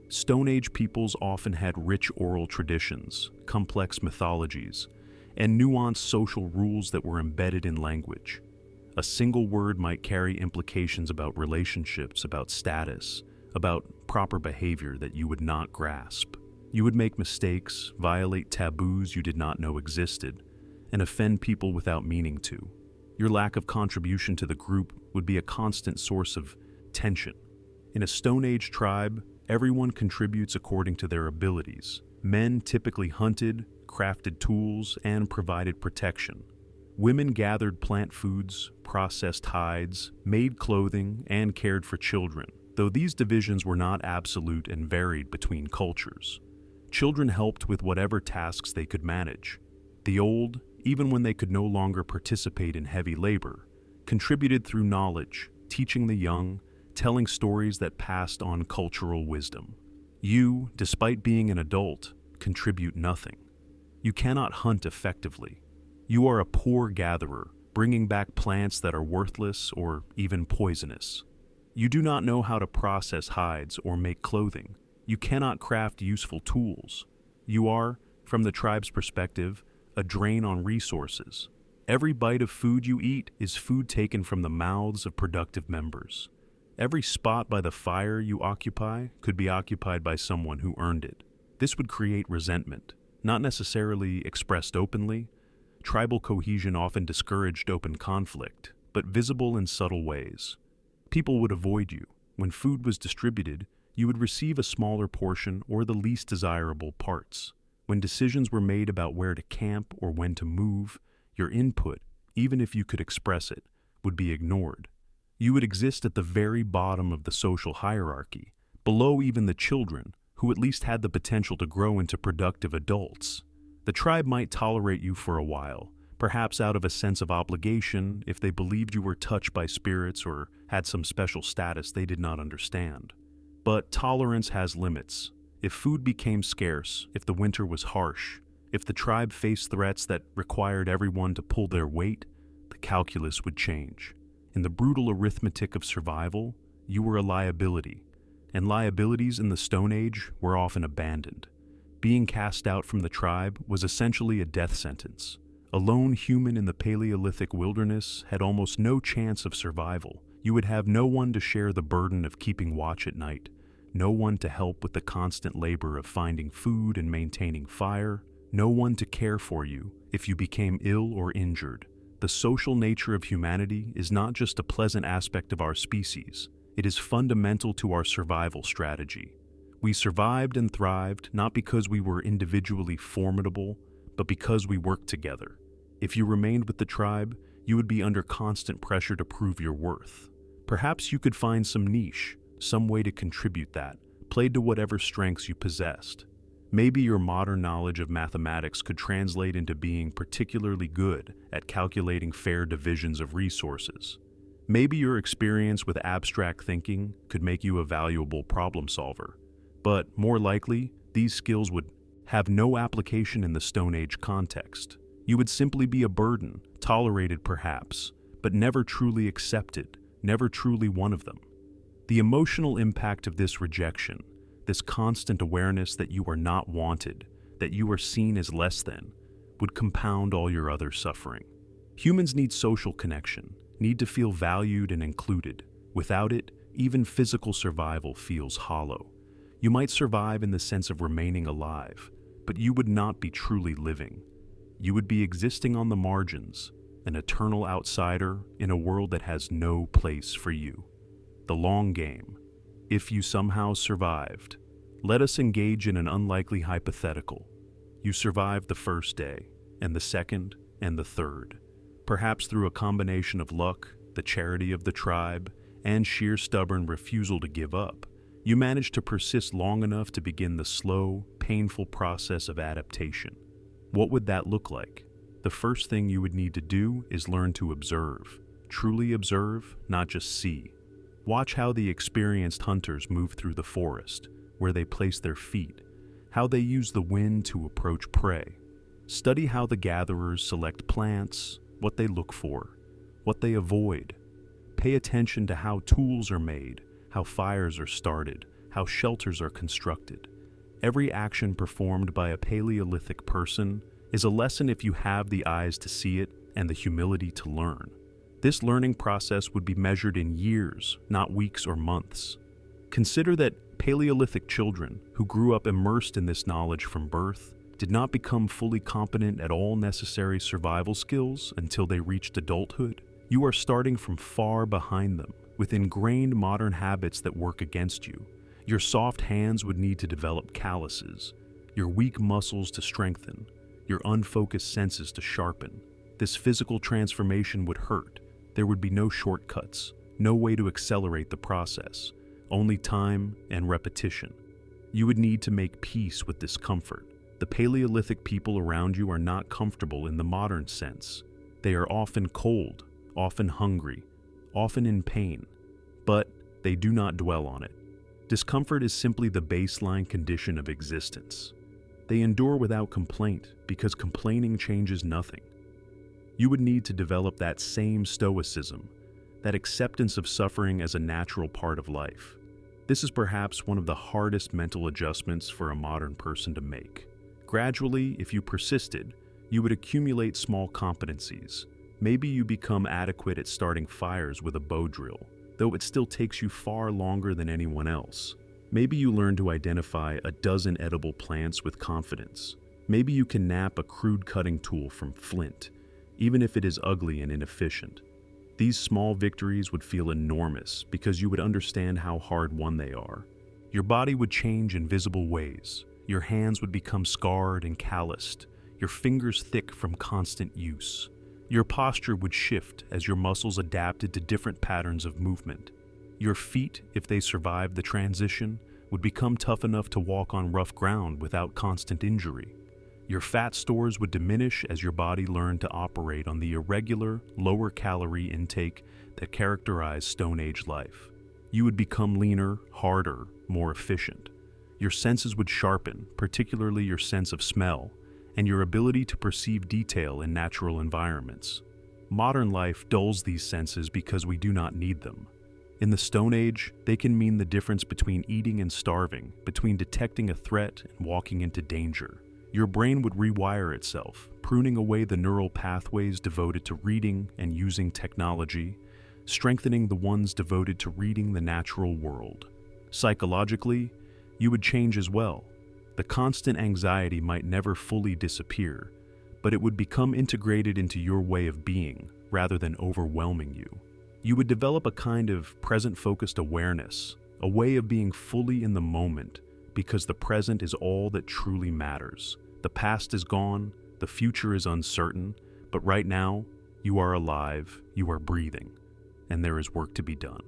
Stone Age peoples often had rich oral traditions, complex mythologies, and nuanced social rules that were embedded in language. A single word might carry implications about relationships, about status, about proper behavior that you would not grasp. You would make mistakes, violate taboos you did not know existed, and offend people without meaning to. Your lack of contribution to the group would be a constant source of tension. In a Stone Age tribe, everyone contributes according to their abilities. Men typically hunted, crafted tools, and provided protection. Women gathered plant foods, processed hides, made clothing, and cared for children, though these divisions were not absolute and varied between cultures. Children helped with whatever tasks they could manage. The old, even when they could no longer participate in heavy labor, contributed through knowledge, teaching the young, telling stories that passed on cultural wisdom. You, despite being an adult, contribute nothing. You cannot hunt effectively. You are a poor gatherer, bringing back plants that are worthless or even poisonous. You do not know how to process hides or make clothing. You cannot craft useful tools. You are, from the tribe's perspective, a drain on resources. Every bite of food you eat is food taken from the mouths of productive members. Every spot by the fire you occupy could be occupied by someone who earned it. This would create resentment, not necessarily expressed openly. Tribal cohesion often discouraged open conflict, but visible in subtle ways. People would avoid you. When food was distributed, you would receive a smaller portion or the least desirable parts. When decisions were made about where to camp or when to move, your input, even if you could express it, would be ignored. You would exist at the very bottom of the social hierarchy, below even the children, who at least had the potential to grow into productive adults. The tribe might tolerate you for a while, perhaps out of a sense of obligation if they believed you were touched by spirits or had some special status they did not understand. But tolerance has limits. If food became scarce, if the winter was harsh, if the tribe faced threats that required everyone to pull their weight, the calculus would change. In the brutal arithmetic of survival, you were a liability, and liabilities in the Stone Age were often abandoned. Being cast out from the tribe was essentially a death sentence. A lone human in the Paleolithic wilderness had almost no chance of survival. You would have no one to share the burden of keeping watch at night, no one to help with the constant labor of finding food and maintaining fire, no one to care for you if you became ill or injured. The social nature of humanity is not just a pleasant aspect of our species, it is fundamental to our survival strategy. We survived and thrived not because we were individually formidable, but because we worked together. If you remained with the tribe, you would be under constant pressure to prove your worth. Perhaps you could find some niche, some way to contribute that, played to whatever strengths you possessed. Maybe your modern knowledge of mathematics could translate into being particularly good at calculating fair divisions of resources. Maybe your experience with abstract thinking could make you a valuable problem solver. But more likely, these skills would have no application in the Stone Age context. You would simply be a burden, tolerated perhaps, but never truly accepted, never truly one of them. The emotional impact of this rejection, this constant awareness that you are not wanted, that you are seen as less than, would compound all your other suffering. Humans need social connection, need to feel valued and included. Without it, even physical survival feels hollow. You might survive in the sense of remaining alive, but you would not be truly living. You would be existing on the margins, an eternal outsider in a world that has no place for you. The long game. If you somehow survived, let us engage in an unlikely hypothetical. You survived the first day, and the second, and the third. Perhaps through a combination of luck, the charity of the tribe, and sheer stubborn refusal to give up, you managed to persist long enough to begin the slow, painful process of adaptation. What would that look like? The first thing you would need to do is learn to observe. Truly observe, not just see. Watch how the experienced hunters move through the forest, where they place their feet, how they use the wind to approach prey. Study how the gatherers select plants, what they look for, what they avoid. Pay attention to how tools are made, how fires are started, how shelters are constructed. Every action performed by a Paleolithic person is a lesson if you have the eyes to see it and the humility to learn. This learning process would be measured in years, not weeks or months. Consider that Paleolithic children who grew up immersed in this knowledge from birth did not become fully competent at all necessary survival skills until they reached adulthood. You are starting from far behind them, with ingrained modern habits that work against you. Your soft hands would need to develop calluses, your weak muscles to strengthen, your unfocused senses to sharpen. This physical transformation would hurt. There would be no shortcuts, no way to accelerate the process, only time and repetition. You would need to make peace with discomfort. The Paleolithic people around you are not comfortable in the modern sense. They are often cold, often hungry, often in pain, but they do not dwell on it. Discomfort is simply the baseline condition of existence. They endure without complaint because complaining changes nothing. You would need to develop that same stoicism, that acceptance of suffering as a natural part of life. This is perhaps one of the hardest mental adjustments for a modern person to make. Gradually, if you persisted, you would accumulate small competencies. Maybe you become adequate at starting fires with a bow drill, though it still takes you far longer than anyone else. Maybe you learn to identify a dozen edible plants with confidence. Maybe you can nap a crude cutting tool from flint, even if it is ugly and inefficient. These small victories would feel enormous because you would understand how hard won they are. Your body would change in visible ways. Your hands would become scarred and calloused, your fingers thick from constant use. Your posture would shift as your muscles adapted to different patterns of movement. Your feet, if they survived the transition, would become tough enough to walk on rough ground without constant injury. Your fat stores would diminish as your body learned to operate on the irregular, lower-calorie intake that characterized Stone Age life. You would become leaner, harder, more efficient. Your senses would sharpen, particularly your sense of smell, and your ability to perceive detail in natural environments. Modern life dulls these senses because we do not need them. In the Stone Age, they can mean the difference between eating and starving, between detecting a threat and walking into danger. Your brain would rewire itself, pruning away the neural pathways devoted to reading and using technology, strengthening the ones devoted to reading the natural world. Psychologically, you would change as well. The constant anxiety might never fully disappear, but it would become integrated into your way of being rather than overwhelming you. You would develop a kind of present-focused awareness, a way of being fully in the moment, because the present is all that truly matters. The past is gone, the future is uncertain, but right now, you are alive, you are breathing, and there is work to be done.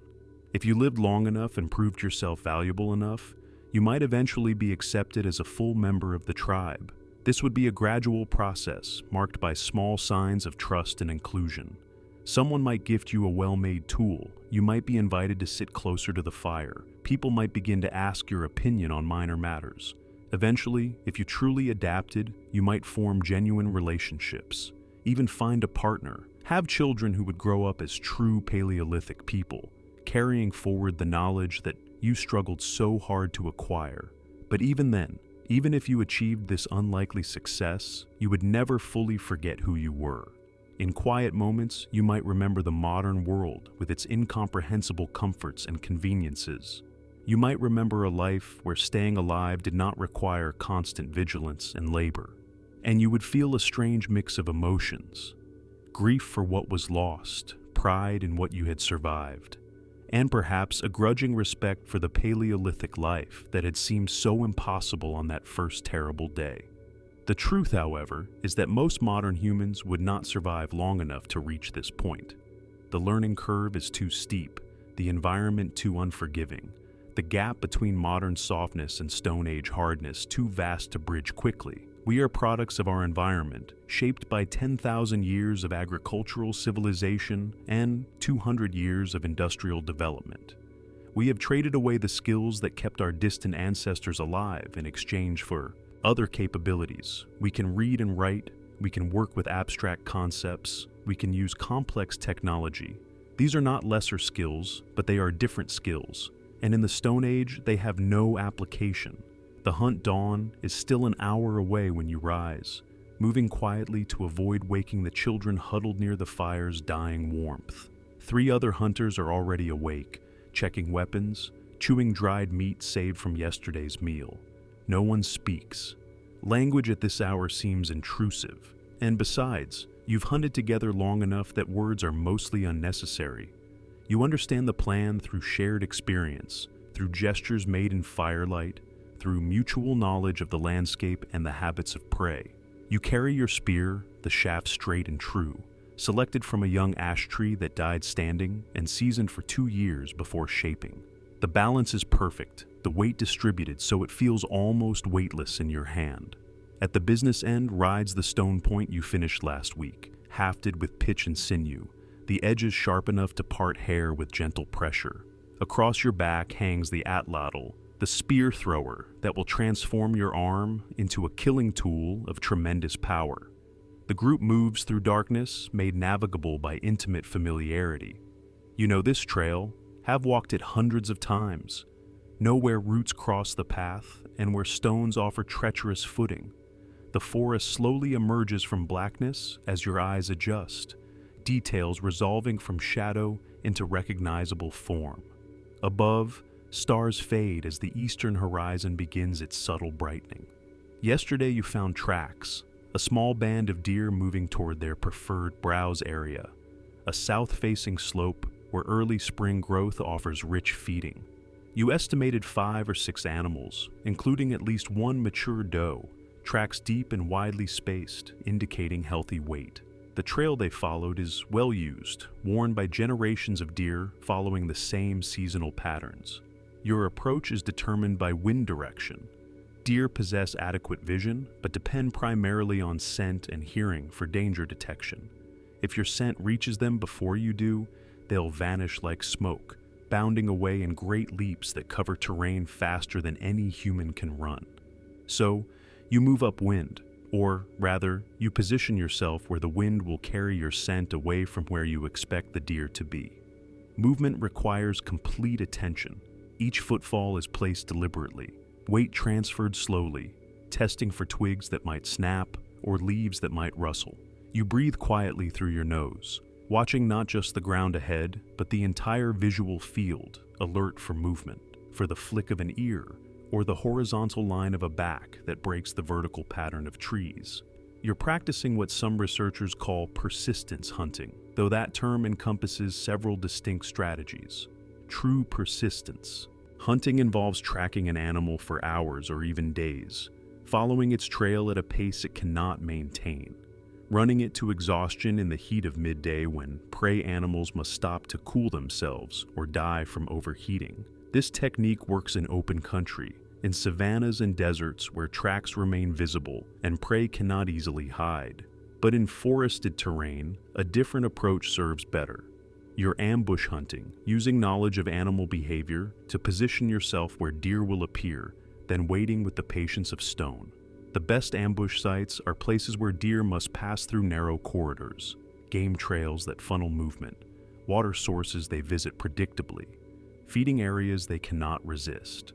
If you lived long enough and proved yourself valuable enough, You might eventually be accepted as a full member of the tribe. This would be a gradual process marked by small signs of trust and inclusion. Someone might gift you a well-made tool. You might be invited to sit closer to the fire. People might begin to ask your opinion on minor matters. Eventually, if you truly adapted, you might form genuine relationships, even find a partner, have children who would grow up as true Paleolithic people, carrying forward the knowledge that you struggled so hard to acquire. But even then, even if you achieved this unlikely success, you would never fully forget who you were. In quiet moments, you might remember the modern world with its incomprehensible comforts and conveniences. You might remember a life where staying alive did not require constant vigilance and labor. And you would feel a strange mix of emotions: grief for what was lost, pride in what you had survived, and perhaps a grudging respect for the Paleolithic life that had seemed so impossible on that first terrible day. The truth, however, is that most modern humans would not survive long enough to reach this point. The learning curve is too steep, the environment too unforgiving, the gap between modern softness and Stone Age hardness too vast to bridge quickly. We are products of our environment, shaped by 10,000 years of agricultural civilization and 200 years of industrial development. We have traded away the skills that kept our distant ancestors alive in exchange for other capabilities. We can read and write, we can work with abstract concepts, we can use complex technology. These are not lesser skills, but they are different skills, and in the Stone Age, they have no application. The hunt dawn is still an hour away when you rise, moving quietly to avoid waking the children huddled near the fire's dying warmth. 3 other hunters are already awake, checking weapons, chewing dried meat saved from yesterday's meal. No one speaks. Language at this hour seems intrusive, and besides, you've hunted together long enough that words are mostly unnecessary. You understand the plan through shared experience, through gestures made in firelight, through mutual knowledge of the landscape and the habits of prey. You carry your spear, the shaft straight and true, selected from a young ash tree that died standing and seasoned for 2 years before shaping. The balance is perfect, the weight distributed so it feels almost weightless in your hand. At the business end rides the stone point you finished last week, hafted with pitch and sinew, the edges sharp enough to part hair with gentle pressure. Across your back hangs the atlatl, the spear thrower that will transform your arm into a killing tool of tremendous power. The group moves through darkness, made navigable by intimate familiarity. You know this trail, have walked it hundreds of times, know where roots cross the path and where stones offer treacherous footing. The forest slowly emerges from blackness as your eyes adjust, details resolving from shadow into recognizable form. Above, stars fade as the eastern horizon begins its subtle brightening. Yesterday you found tracks, a small band of deer moving toward their preferred browse area, a south-facing slope where early spring growth offers rich feeding. You estimated 5 or 6 animals, including at least 1 mature doe, tracks deep and widely spaced, indicating healthy weight. The trail they followed is well used, worn by generations of deer following the same seasonal patterns. Your approach is determined by wind direction. Deer possess adequate vision, but depend primarily on scent and hearing for danger detection. If your scent reaches them before you do, they'll vanish like smoke, bounding away in great leaps that cover terrain faster than any human can run. So, you move upwind, or rather, you position yourself where the wind will carry your scent away from where you expect the deer to be. Movement requires complete attention. Each footfall is placed deliberately, weight transferred slowly, testing for twigs that might snap or leaves that might rustle. You breathe quietly through your nose, watching not just the ground ahead, but the entire visual field, alert for movement, for the flick of an ear, or the horizontal line of a back that breaks the vertical pattern of trees. You're practicing what some researchers call persistence hunting, though that term encompasses several distinct strategies. True persistence. Hunting involves tracking an animal for hours or even days, following its trail at a pace it cannot maintain, running it to exhaustion in the heat of midday when prey animals must stop to cool themselves or die from overheating. This technique works in open country, in savannas and deserts where tracks remain visible and prey cannot easily hide. But in forested terrain, a different approach serves better. You're ambush hunting, using knowledge of animal behavior to position yourself where deer will appear, then waiting with the patience of stone. The best ambush sites are places where deer must pass through narrow corridors, game trails that funnel movement, water sources they visit predictably, feeding areas they cannot resist.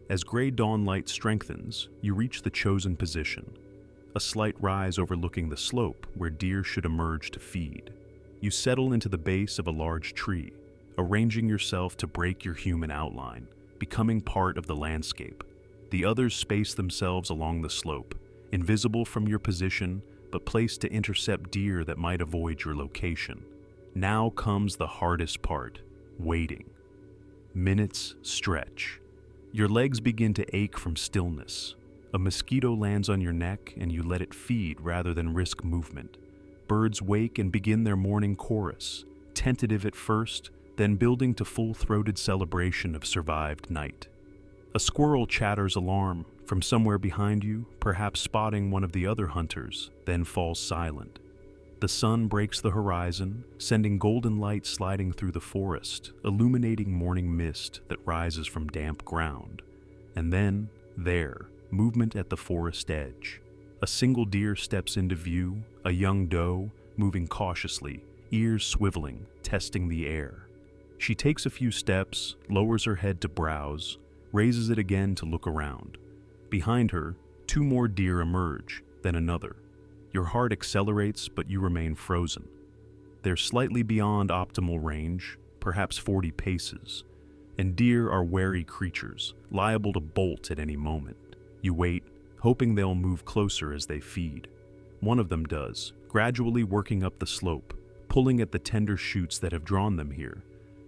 As gray dawn light strengthens, you reach the chosen position, a slight rise overlooking the slope where deer should emerge to feed. You settle into the base of a large tree, arranging yourself to break your human outline, becoming part of the landscape. The others space themselves along the slope, invisible from your position, but placed to intercept deer that might avoid your location. Now comes the hardest part, waiting. Minutes stretch. Your legs begin to ache from stillness. A mosquito lands on your neck and you let it feed rather than risk movement. Birds wake and begin their morning chorus, tentative at first, then building to full-throated celebration of survived night. A squirrel chatters alarm from somewhere behind you, perhaps spotting one of the other hunters, then falls silent. The sun breaks the horizon, sending golden light sliding through the forest, illuminating morning mist that rises from damp ground. And then, there, movement at the forest edge. A single deer steps into view, a young doe, moving cautiously, ears swiveling, testing the air. She takes a few steps, lowers her head to browse, raises it again to look around. Behind her, 2 more deer emerge, then another. Your heart accelerates, but you remain frozen. They're slightly beyond optimal range, perhaps 40 paces, and deer are wary creatures, liable to bolt at any moment. You wait, hoping they'll move closer as they feed. One of them does, gradually working up the slope, pulling at the tender shoots that have drawn them here.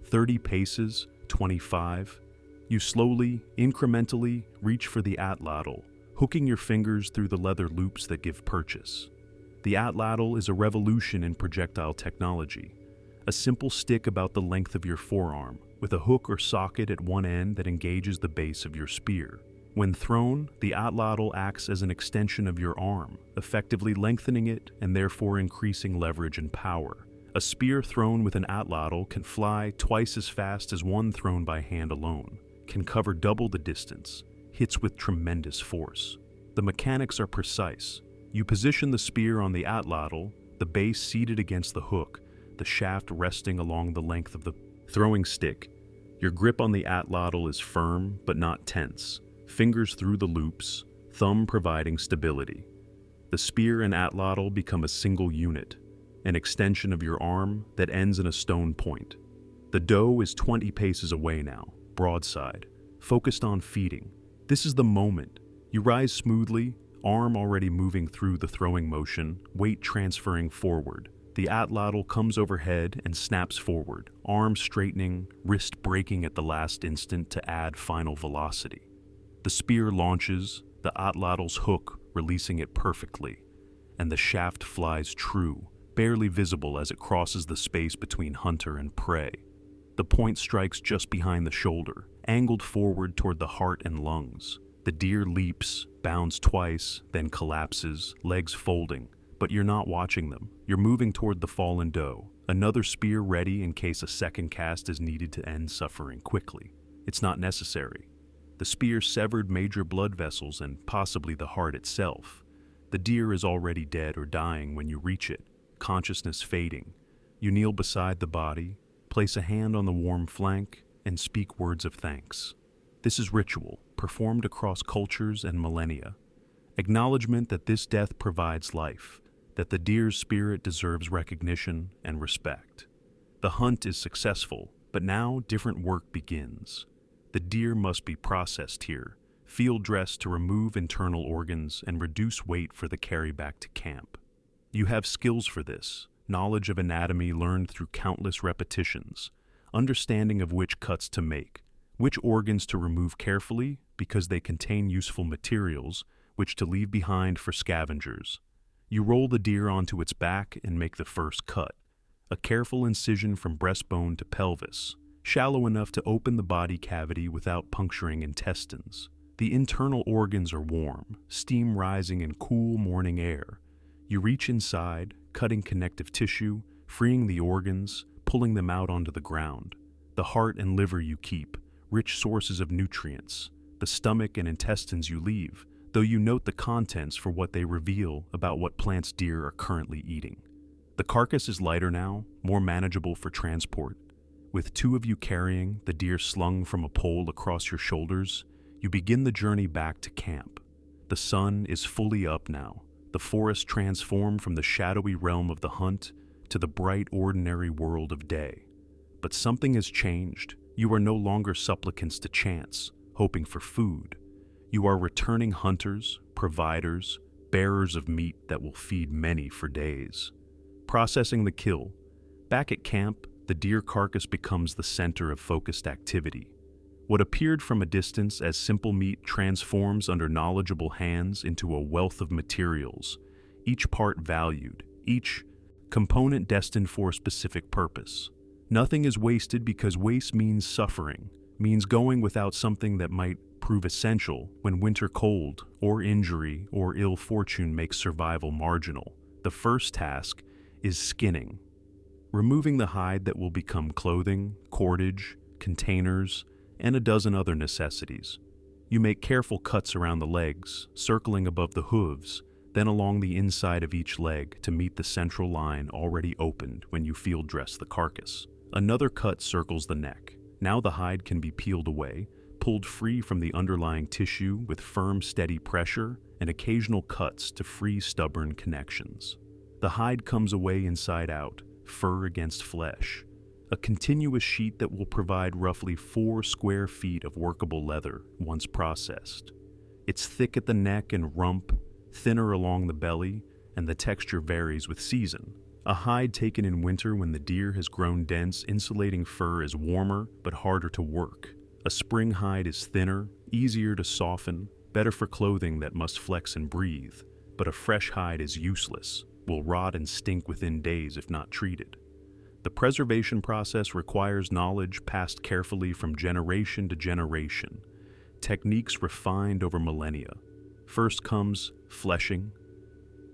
30 paces, 25. You slowly, incrementally reach for the atlatl, hooking your fingers through the leather loops that give purchase. The atlatl is a revolution in projectile technology, a simple stick about the length of your forearm, with a hook or socket at one end that engages the base of your spear. When thrown, the atlatl acts as an extension of your arm, effectively lengthening it and therefore increasing leverage and power. A spear thrown with an atlatl can fly twice as fast as one thrown by hand alone, can cover double the distance, hits with tremendous force. The mechanics are precise. You position the spear on the atlatl, the base seated against the hook, the shaft resting along the length of the throwing stick. Your grip on the atlatl is firm but not tense, fingers through the loops, thumb providing stability. The spear and atlatl become a single unit, an extension of your arm that ends in a stone point. The doe is 20 paces away now, broadside, focused on feeding. This is the moment. You rise smoothly, arm already moving through the throwing motion, weight transferring forward. The atlatl comes overhead and snaps forward, arm straightening, wrist breaking at the last instant to add final velocity. The spear launches, the atlatl's hook releasing it perfectly, and the shaft flies true, barely visible as it crosses the space between hunter and prey. The point strikes just behind the shoulder, angled forward toward the heart and lungs. The deer leaps, bounds twice, then collapses, legs folding, but you're not watching them. You're moving toward the fallen doe, another spear ready in case a second cast is needed to end suffering quickly. It's not necessary. The spear severed major blood vessels and possibly the heart itself. The deer is already dead or dying when you reach it, consciousness fading. You kneel beside the body, place a hand on the warm flank, and speak words of thanks. This is ritual, performed across cultures and millennia. Acknowledgement that this death provides life, that the deer's spirit deserves recognition and respect. The hunt is successful, but now different work begins. The deer must be processed here, field dressed to remove internal organs and reduce weight for the carry back to camp. You have skills for this, knowledge of anatomy learned through countless repetitions, understanding of which cuts to make, which organs to remove carefully because they contain useful materials, which to leave behind for scavengers. You roll the deer onto its back and make the first cut, a careful incision from breastbone to pelvis, shallow enough to open the body cavity without puncturing intestines. The internal organs are warm, steam rising in cool morning air. You reach inside, cutting connective tissue, freeing the organs, pulling them out onto the ground. The heart and liver you keep, rich sources of nutrients. The stomach and intestines you leave, though you note the contents for what they reveal about what plants deer are currently eating. The carcass is lighter now, more manageable for transport. With two of you carrying the deer slung from a pole across your shoulders, you begin the journey back to camp. The sun is fully up now, the forest transformed from the shadowy realm of the hunt to the bright, ordinary world of day. But something has changed. You are no longer supplicants to chance, hoping for food. You are returning hunters, providers, bearers of meat that will feed many for days. Processing the kill. Back at camp, the deer carcass becomes the center of focused activity. What appeared from a distance as simple meat transforms under knowledgeable hands into a wealth of materials, each part valued, each component destined for a specific purpose. Nothing is wasted because waste means suffering, means going without something that might prove essential when winter cold or injury or ill fortune makes survival marginal. The first task is skinning, removing the hide that will become clothing, cordage, containers, and a dozen other necessities. You make careful cuts around the legs, circling above the hooves, then along the inside of each leg to meet the central line already opened when you field dress the carcass. Another cut circles the neck. Now the hide can be peeled away, pulled free from the underlying tissue with firm, steady pressure and occasional cuts to free stubborn connections. The hide comes away inside out, fur against flesh, a continuous sheet that will provide roughly 4 square feet of workable leather once processed. It's thick at the neck and rump, thinner along the belly, and the texture varies with season. A hide taken in winter when the deer has grown dense, insulating fur is warmer but harder to work. A spring hide is thinner, easier to soften, better for clothing that must flex and breathe. But a fresh hide is useless, will rot and stink within days if not treated. The preservation process requires knowledge passed carefully from generation to generation, techniques refined over millennia. First comes fleshing,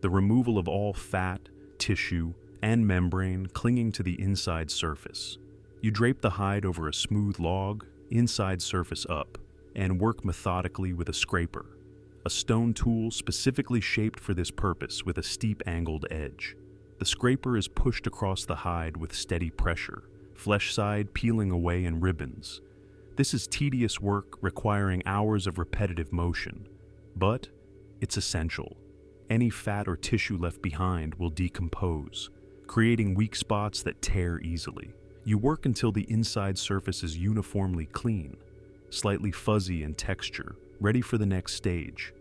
the removal of all fat, tissue, and membrane clinging to the inside surface. You drape the hide over a smooth log, inside surface up, and work methodically with a scraper, a stone tool specifically shaped for this purpose with a steep angled edge. The scraper is pushed across the hide with steady pressure, flesh side peeling away in ribbons. This is tedious work requiring hours of repetitive motion, but it's essential. Any fat or tissue left behind will decompose, creating weak spots that tear easily. You work until the inside surface is uniformly clean, slightly fuzzy in texture, ready for the next stage.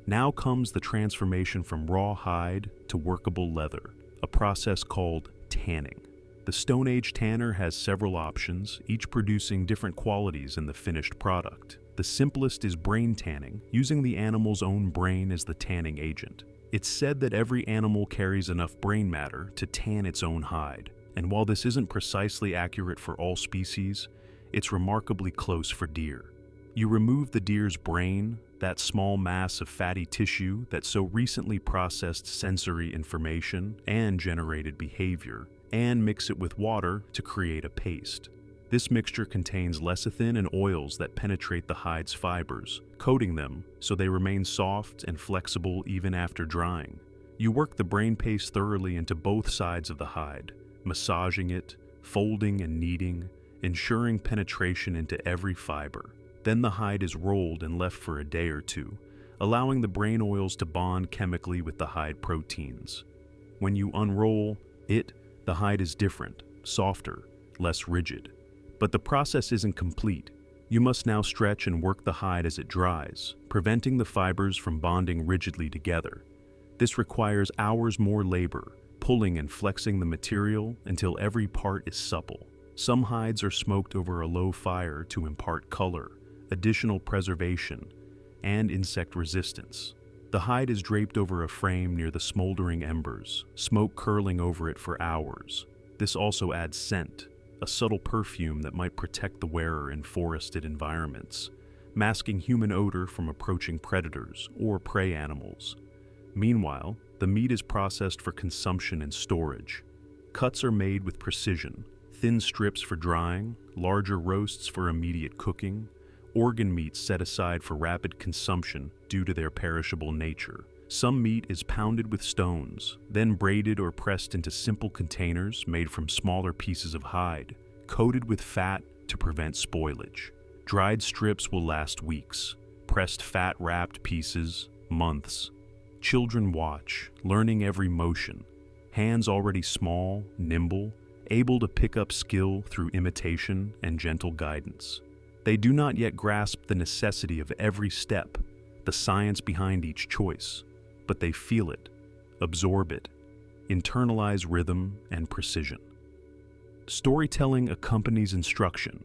Now comes the transformation from raw hide to workable leather, a process called tanning. The Stone Age tanner has several options, each producing different qualities in the finished product. The simplest is brain tanning, using the animal's own brain as the tanning agent. It's said that every animal carries enough brain matter to tan its own hide, and while this isn't precisely accurate for all species, it's remarkably close for deer. You remove the deer's brain, that small mass of fatty tissue that so recently processed sensory information and generated behavior, and mix it with water to create a paste. This mixture contains lecithin and oils that penetrate the hide's fibers, coating them so they remain soft and flexible even after drying. You work the brain paste thoroughly into both sides of the hide, massaging it, folding and kneading, ensuring penetration into every fiber. Then the hide is rolled and left for a day or two, allowing the brain oils to bond chemically with the hide proteins. When you unroll it, the hide is different, softer, less rigid. But the process isn't complete. You must now stretch and work the hide as it dries, preventing the fibers from bonding rigidly together. This requires hours more labor, pulling and flexing the material until every part is supple. Some hides are smoked over a low fire to impart color, additional preservation, and insect resistance. The hide is draped over a frame near the smoldering embers, smoke curling over it for hours. This also adds scent, a subtle perfume that might protect the wearer in forested environments. masking human odor from approaching predators or prey animals. Meanwhile, the meat is processed for consumption and storage. Cuts are made with precision, thin strips for drying, larger roasts for immediate cooking, organ meats set aside for rapid consumption due to their perishable nature. Some meat is pounded with stones, then braided or pressed into simple containers made from smaller pieces of hide, coated with fat to prevent spoilage. Dried strips will last weeks, pressed fat-wrapped pieces, months. Children watch, learning every motion, hands already small, nimble, able to pick up skill through imitation and gentle guidance. They do not yet grasp the necessity of every step, the science behind each choice, but they feel it, absorb it, internalize rhythm and precision. Storytelling accompanies instruction.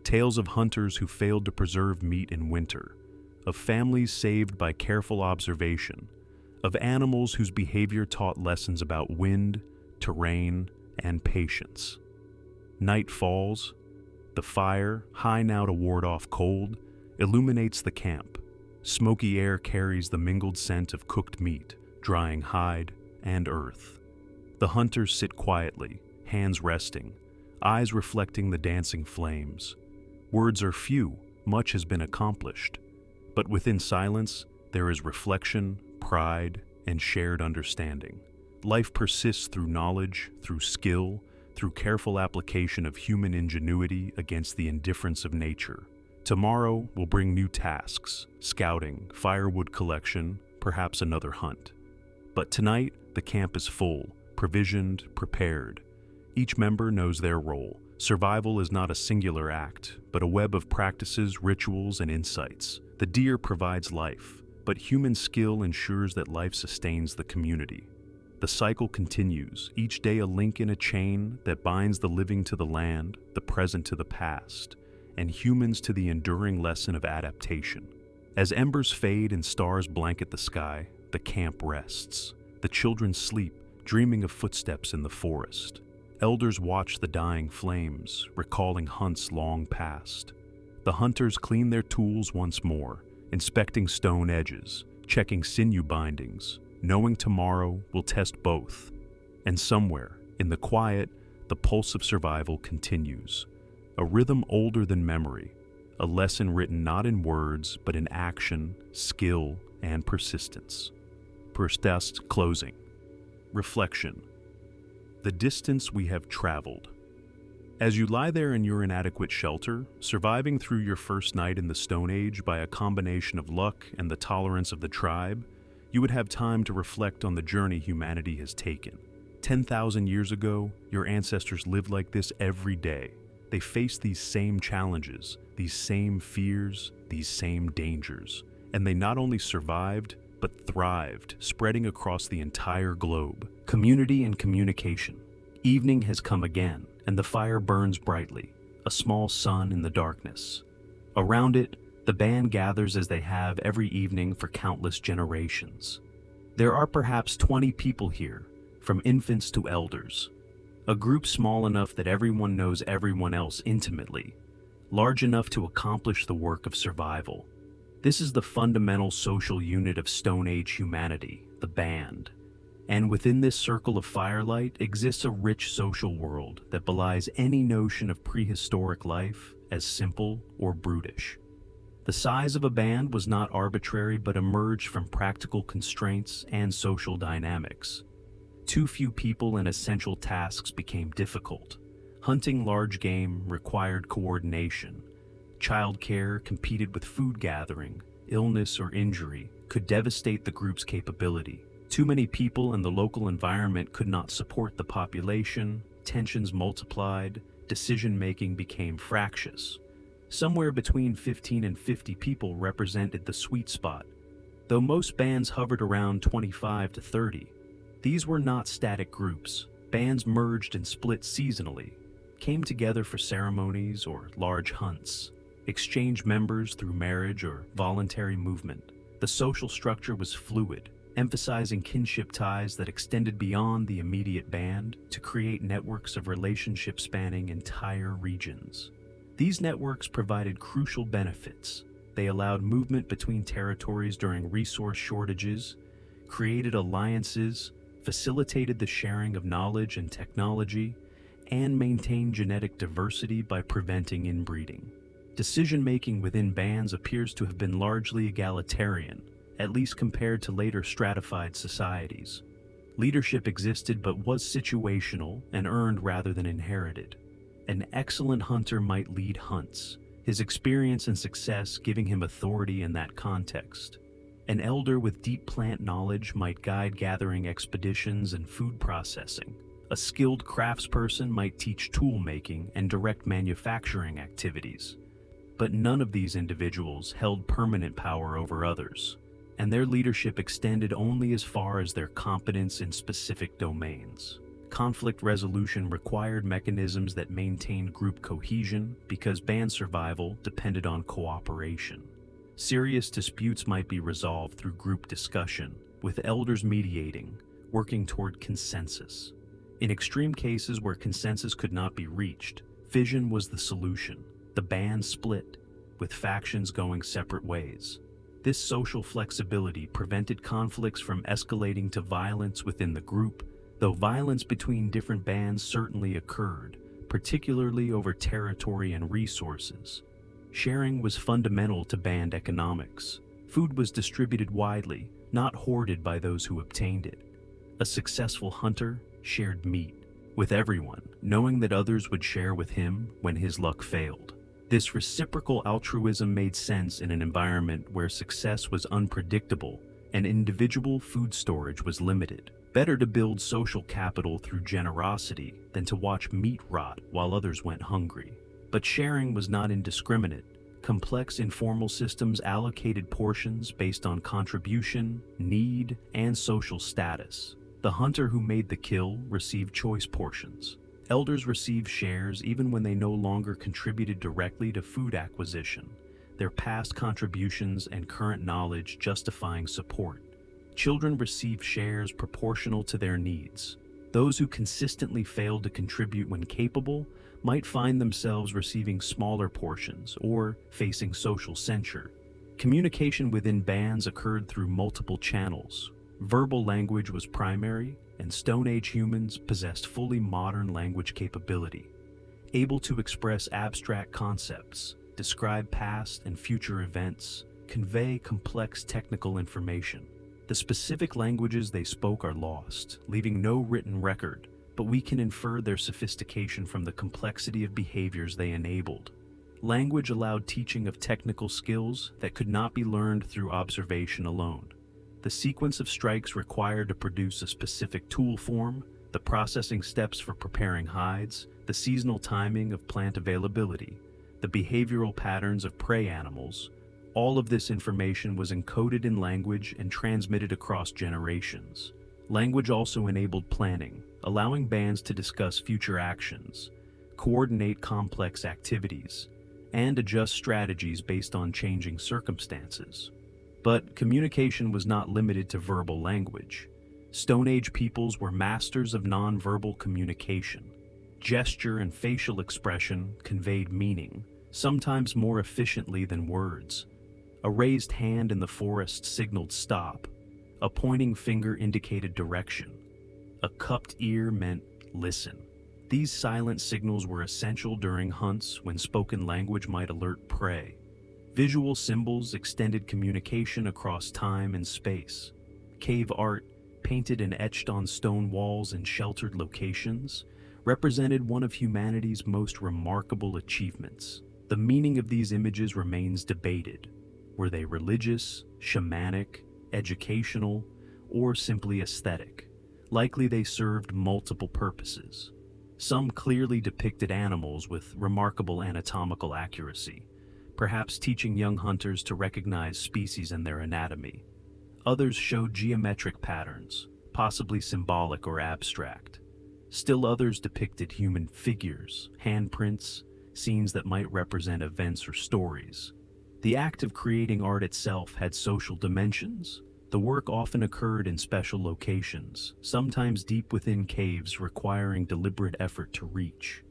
Tales of hunters who failed to preserve meat in winter, of families saved by careful observation, of animals whose behavior taught lessons about wind, terrain, and patience. Night falls. The fire, high now to ward off cold, illuminates the camp. Smoky air carries the mingled scent of cooked meat, drying hide and earth. The hunters sit quietly, hands resting, eyes reflecting the dancing flames. Words are few, much has been accomplished. But within silence, there is reflection, pride, and shared understanding. Life persists through knowledge, through skill, through careful application of human ingenuity against the indifference of nature. Tomorrow will bring new tasks, scouting, firewood collection, perhaps another hunt. But tonight, the camp is full, provisioned, prepared. Each member knows their role. Survival is not a singular act, but a web of practices, rituals, and insights. The deer provides life, but human skill ensures that life sustains the community. The cycle continues, each day a link in a chain that binds the living to the land, the present to the past, and humans to the enduring lesson of adaptation. As embers fade and stars blanket the sky, the camp rests. The children sleep, dreaming of footsteps in the forest. Elders watch the dying flames, recalling hunts long past. The hunters clean their tools once more, inspecting stone edges, checking sinew bindings, knowing tomorrow will test both. And somewhere, in the quiet, the pulse of survival continues. A rhythm older than memory, a lesson written not in words, but in action, skill, and persistence. Persist closing. Reflection. The distance we have traveled. As you lie there in your inadequate shelter, surviving through your first night in the Stone Age by a combination of luck and the tolerance of the tribe, you would have time to reflect on the journey humanity has taken. 10,000 years ago, your ancestors lived like this every day. They faced these same challenges, these same fears, these same dangers. And they not only survived, but thrived, spreading across the entire globe. Community and communication. Evening has come again, and the fire burns brightly, a small sun in the darkness. Around it, the band gathers as they have every evening for countless generations. There are perhaps 20 people here, from infants to elders. A group small enough that everyone knows everyone else intimately, large enough to accomplish the work of survival. This is the fundamental social unit of Stone Age humanity, the band. And within this circle of firelight exists a rich social world that belies any notion of prehistoric life as simple or brutish. The size of a band was not arbitrary but emerged from practical constraints and social dynamics. Too few people and essential tasks became difficult. Hunting large game required coordination. Childcare competed with food gathering. Illness or injury could devastate the group's capability. Too many people in the local environment could not support the population. Tensions multiplied. Decision-making became fractious. Somewhere between 15 and 50 people represented the sweet spot, though most bands hovered around 25 to 30. These were not static groups. Bands merged and split seasonally, came together for ceremonies or large hunts, exchanged members through marriage or voluntary movement. The social structure was fluid, emphasizing kinship ties that extended beyond the immediate band to create networks of relationships spanning entire regions. These networks provided crucial benefits. They allowed movement between territories during resource shortages, created alliances, facilitated the sharing of knowledge and technology, and maintained genetic diversity by preventing inbreeding. Decision-making within bands appears to have been largely egalitarian, at least compared to later stratified societies. Leadership existed but was situational and earned rather than inherited. An excellent hunter might lead hunts, his experience and success giving him authority in that context. An elder with deep plant knowledge might guide gathering expeditions and food processing. A skilled craftsperson might teach tool making and direct manufacturing activities. But none of these individuals held permanent power over others, and their leadership extended only as far as their competence in specific domains. Conflict resolution required mechanisms that maintained group cohesion because band survival depended on cooperation. Serious disputes might be resolved through group discussion, with elders mediating, working toward consensus. In extreme cases where consensus could not be reached, fission was the solution. The band split, with factions going separate ways. This social flexibility prevented conflicts from escalating to violence within the group, though violence between different bands certainly occurred, particularly over territory and resources. Sharing was fundamental to band economics. Food was distributed widely, not hoarded by those who obtained it. A successful hunter shared meat with everyone, knowing that others would share with him when his luck failed. This reciprocal altruism made sense in an environment where success was unpredictable and individual food storage was limited. Better to build social capital through generosity than to watch meat rot while others went hungry. But sharing was not indiscriminate. Complex informal systems allocated portions based on contribution, need, and social status. The hunter who made the kill received choice portions. Elders received shares even when they no longer contributed directly to food acquisition, their past contributions and current knowledge justifying support. Children received shares proportional to their needs. Those who consistently failed to contribute when capable might find themselves receiving smaller portions or facing social censure. Communication within bands occurred through multiple channels. Verbal language was primary, and Stone Age humans possessed fully modern language capability, able to express abstract concepts, describe past and future events, convey complex technical information. The specific languages they spoke are lost, leaving no written record, but we can infer their sophistication from the complexity of behaviors they enabled. Language allowed teaching of technical skills that could not be learned through observation alone. The sequence of strikes required to produce a specific tool form, the processing steps for preparing hides, the seasonal timing of plant availability, the behavioral patterns of prey animals, all of this information was encoded in language and transmitted across generations. Language also enabled planning, allowing bands to discuss future actions, coordinate complex activities, and adjust strategies based on changing circumstances. But communication was not limited to verbal language. Stone Age peoples were masters of nonverbal communication. Gesture and facial expression conveyed meaning, sometimes more efficiently than words. A raised hand in the forest signaled stop. A pointing finger indicated direction. A cupped ear meant listen. These silent signals were essential during hunts when spoken language might alert prey. Visual symbols extended communication across time and space. Cave art, painted and etched on stone walls in sheltered locations, represented one of humanity's most remarkable achievements. The meaning of these images remains debated. Were they religious, shamanic, educational, or simply aesthetic? Likely they served multiple purposes. Some clearly depicted animals with remarkable anatomical accuracy, perhaps teaching young hunters to recognize species and their anatomy. Others showed geometric patterns, possibly symbolic or abstract. Still others depicted human figures, handprints, scenes that might represent events or stories. The act of creating art itself had social dimensions. The work often occurred in special locations, sometimes deep within caves requiring deliberate effort to reach.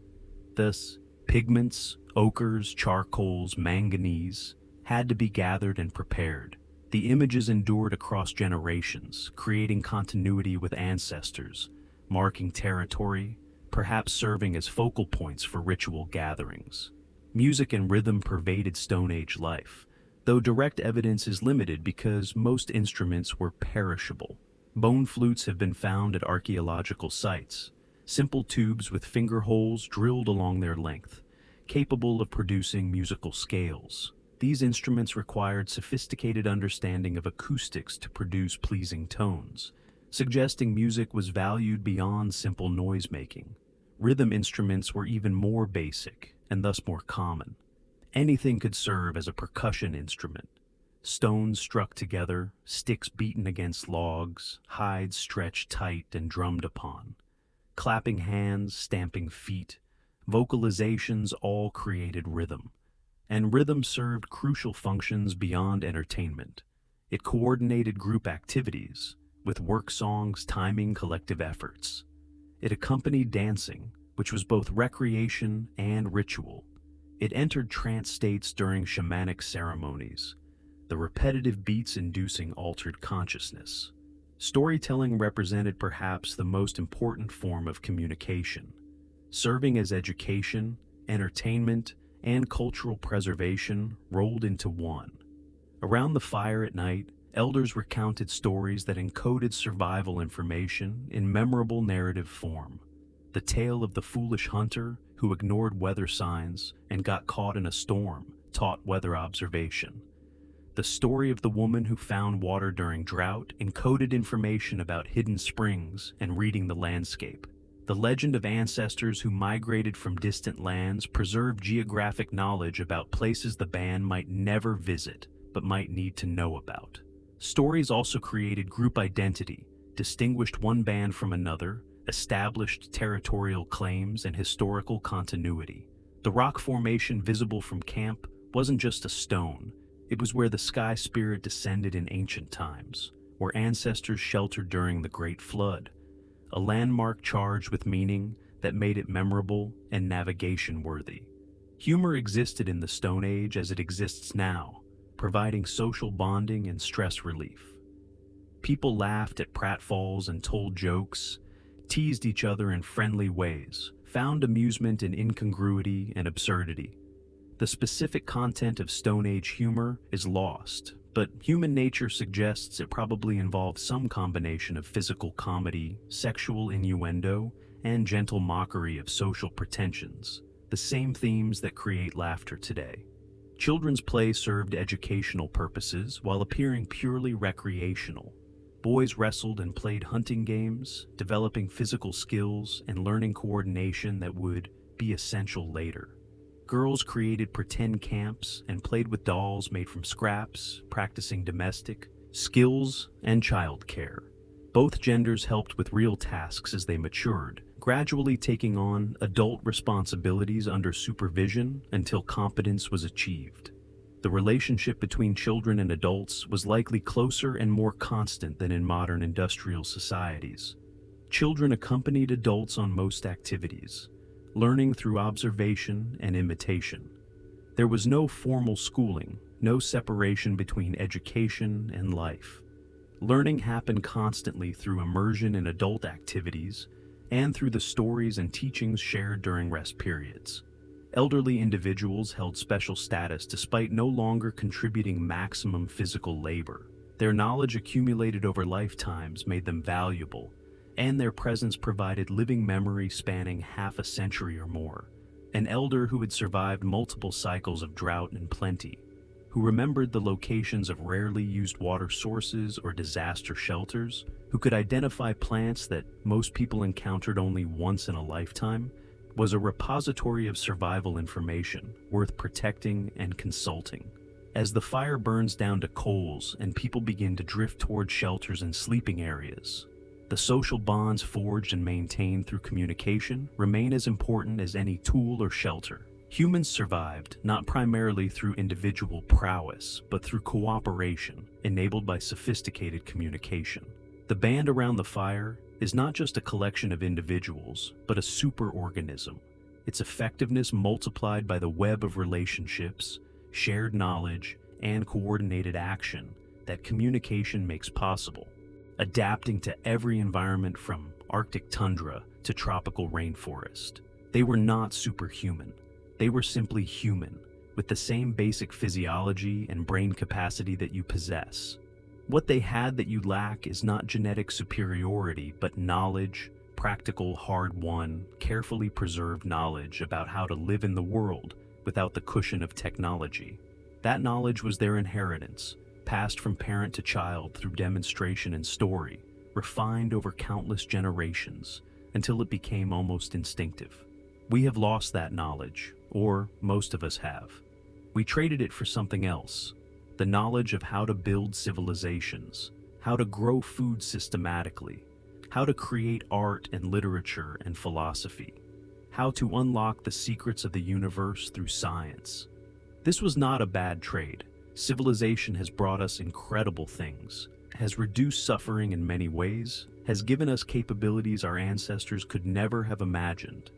Thus, pigments, ochres, charcoals, manganese had to be gathered and prepared. The images endured across generations, creating continuity with ancestors, marking territory, perhaps serving as focal points for ritual gatherings. Music and rhythm pervaded Stone Age life, though direct evidence is limited because most instruments were perishable. Bone flutes have been found at archaeological sites, simple tubes with finger holes drilled along their length, capable of producing musical scales. These instruments required sophisticated understanding of acoustics to produce pleasing tones, suggesting music was valued beyond simple noise-making. Rhythm instruments were even more basic, and thus more common. Anything could serve as a percussion instrument. Stones struck together, sticks beaten against logs, hides stretched tight and drummed upon. Clapping hands, stamping feet, vocalizations all created rhythm. And rhythm served crucial functions beyond entertainment. It coordinated group activities, with work songs timing collective efforts. It accompanied dancing, which was both recreation and ritual. It entered trance states during shamanic ceremonies, the repetitive beats inducing altered consciousness. Storytelling represented perhaps the most important form of communication, serving as education, entertainment, and cultural preservation rolled into one. Around the fire at night, elders recounted stories that encoded survival information in memorable narrative form. The tale of the foolish hunter who ignored weather signs and got caught in a storm taught weather observation. The story of the woman who found water during drought encoded information about hidden springs and reading the landscape. The legend of ancestors who migrated from distant lands preserved geographic knowledge about places the band might never visit, but might need to know about. Stories also created group identity, distinguished one band from another, established territorial claims and historical continuity. The rock formation visible from camp wasn't just a stone, it was where the sky spirit descended in ancient times, where ancestors sheltered during the Great Flood, a landmark charged with meaning that made it memorable and navigation-worthy. Humor existed in the Stone Age as it exists now, providing social bonding and stress relief. People laughed at pratfalls and told jokes, teased each other in friendly ways, found amusement in incongruity and absurdity. The specific content of Stone Age humor is lost, but human nature suggests it probably involved some combination of physical comedy, sexual innuendo, and gentle mockery of social pretensions, the same themes that create laughter today. Children's play served educational purposes while appearing purely recreational. Boys wrestled and played hunting games, developing physical skills and learning coordination that would be essential later. Girls created pretend camps and played with dolls made from scraps, practicing domestic skills and childcare. Both genders helped with real tasks as they matured, gradually taking on adult responsibilities under supervision until competence was achieved. The relationship between children and adults was likely closer and more constant than in modern industrial societies. Children accompanied adults on most activities, learning through observation and imitation. There was no formal schooling, no separation between education and life. Learning happened constantly through immersion in adult activities and through the stories and teachings shared during rest periods. Elderly individuals held special status despite no longer contributing maximum physical labor. Their knowledge accumulated over lifetimes made them valuable, and their presence provided living memory spanning half a century or more. An elder who had survived multiple cycles of drought and plenty, who remembered the locations of rarely used water sources or disaster shelters, who could identify plants that most people encountered only once in a lifetime, was a repository of survival information worth protecting and consulting. As the fire burns down to coals and people begin to drift toward shelters and sleeping areas, the social bonds forged and maintained through communication remain as important as any tool or shelter. Humans survived not primarily through individual prowess, but through cooperation enabled by sophisticated communication. The band around the fire is not just a collection of individuals, but a superorganism. Its effectiveness multiplied by the web of relationships, shared knowledge, and coordinated action that communication makes possible, adapting to every environment from Arctic tundra to tropical rainforest. They were not superhuman. They were simply human, with the same basic physiology and brain capacity that you possess. What they had that you lack is not genetic superiority, but knowledge, practical, hard-won, carefully preserved knowledge about how to live in the world without the cushion of technology. That knowledge was their inheritance, passed from parent to child through demonstration and story, refined over countless generations, until it became almost instinctive. We have lost that knowledge, or most of us have. We traded it for something else, the knowledge of how to build civilizations, how to grow food systematically, how to create art and literature and philosophy, how to unlock the secrets of the universe through science. This was not a bad trade. Civilization has brought us incredible things, has reduced suffering in many ways, has given us capabilities our ancestors could never have imagined.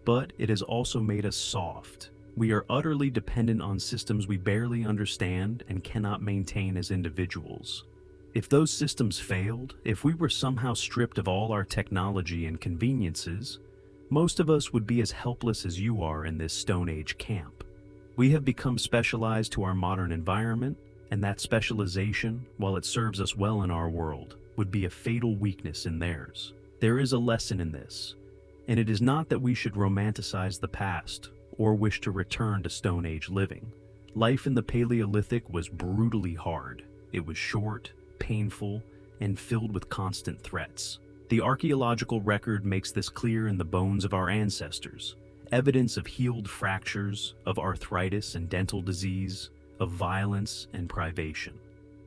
But it has also made us soft. We are utterly dependent on systems we barely understand and cannot maintain as individuals. If those systems failed, if we were somehow stripped of all our technology and conveniences, most of us would be as helpless as you are in this Stone Age camp. We have become specialized to our modern environment, and that specialization, while it serves us well in our world, would be a fatal weakness in theirs. There is a lesson in this, and it is not that we should romanticize the past or wish to return to Stone Age living. Life in the Paleolithic was brutally hard. It was short, painful, and filled with constant threats. The archaeological record makes this clear in the bones of our ancestors, evidence of healed fractures, of arthritis and dental disease, of violence and privation.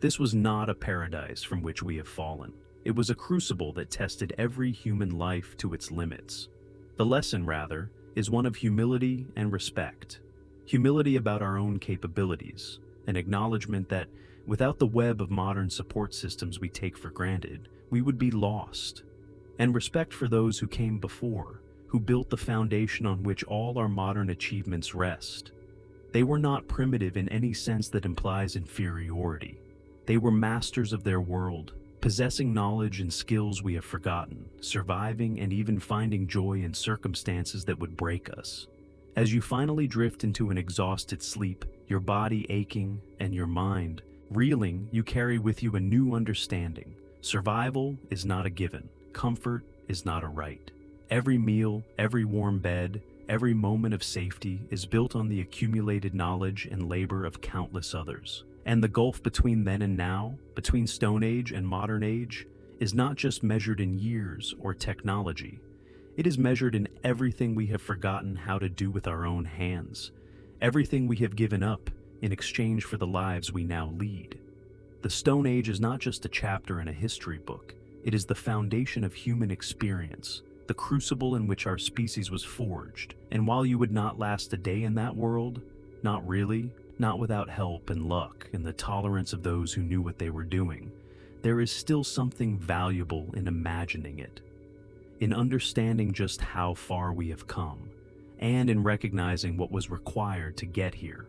This was not a paradise from which we have fallen. It was a crucible that tested every human life to its limits. The lesson, rather, is one of humility and respect. Humility about our own capabilities, an acknowledgement that without the web of modern support systems we take for granted, we would be lost. And respect for those who came before, who built the foundation on which all our modern achievements rest. They were not primitive in any sense that implies inferiority. They were masters of their world, possessing knowledge and skills we have forgotten, surviving and even finding joy in circumstances that would break us. As you finally drift into an exhausted sleep, your body aching and your mind reeling, you carry with you a new understanding. Survival is not a given. Comfort is not a right. Every meal, every warm bed, every moment of safety is built on the accumulated knowledge and labor of countless others. And the gulf between then and now, between Stone Age and modern age, is not just measured in years or technology. It is measured in everything we have forgotten how to do with our own hands, everything we have given up in exchange for the lives we now lead. The Stone Age is not just a chapter in a history book. It is the foundation of human experience, the crucible in which our species was forged. And while you would not last a day in that world, not really, not without help and luck and the tolerance of those who knew what they were doing, there is still something valuable in imagining it, in understanding just how far we have come, and in recognizing what was required to get here.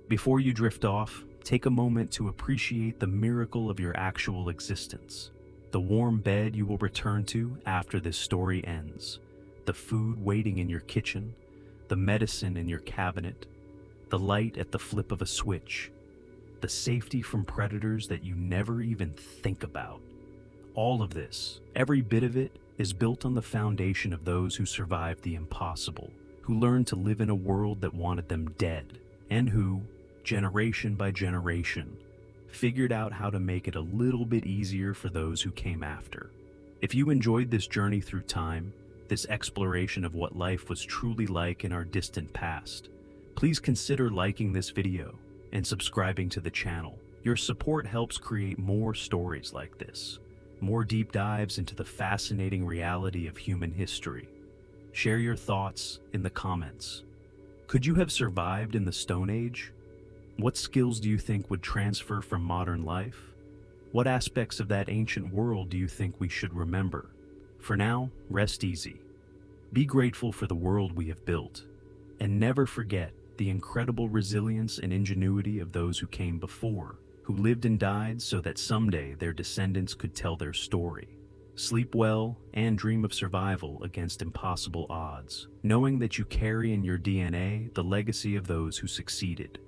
Before you drift off, take a moment to appreciate the miracle of your actual existence. The warm bed you will return to after this story ends, the food waiting in your kitchen, the medicine in your cabinet, the light at the flip of a switch, the safety from predators that you never even think about. All of this, every bit of it, is built on the foundation of those who survived the impossible, who learned to live in a world that wanted them dead, and who, generation by generation, figured out how to make it a little bit easier for those who came after. If you enjoyed this journey through time, this exploration of what life was truly like in our distant past, please consider liking this video and subscribing to the channel. Your support helps create more stories like this, more deep dives into the fascinating reality of human history. Share your thoughts in the comments. Could you have survived in the Stone Age? What skills do you think would transfer from modern life? What aspects of that ancient world do you think we should remember? For now, rest easy. Be grateful for the world we have built, and never forget the incredible resilience and ingenuity of those who came before, who lived and died so that someday their descendants could tell their story. Sleep well and dream of survival against impossible odds, knowing that you carry in your DNA the legacy of those who succeeded.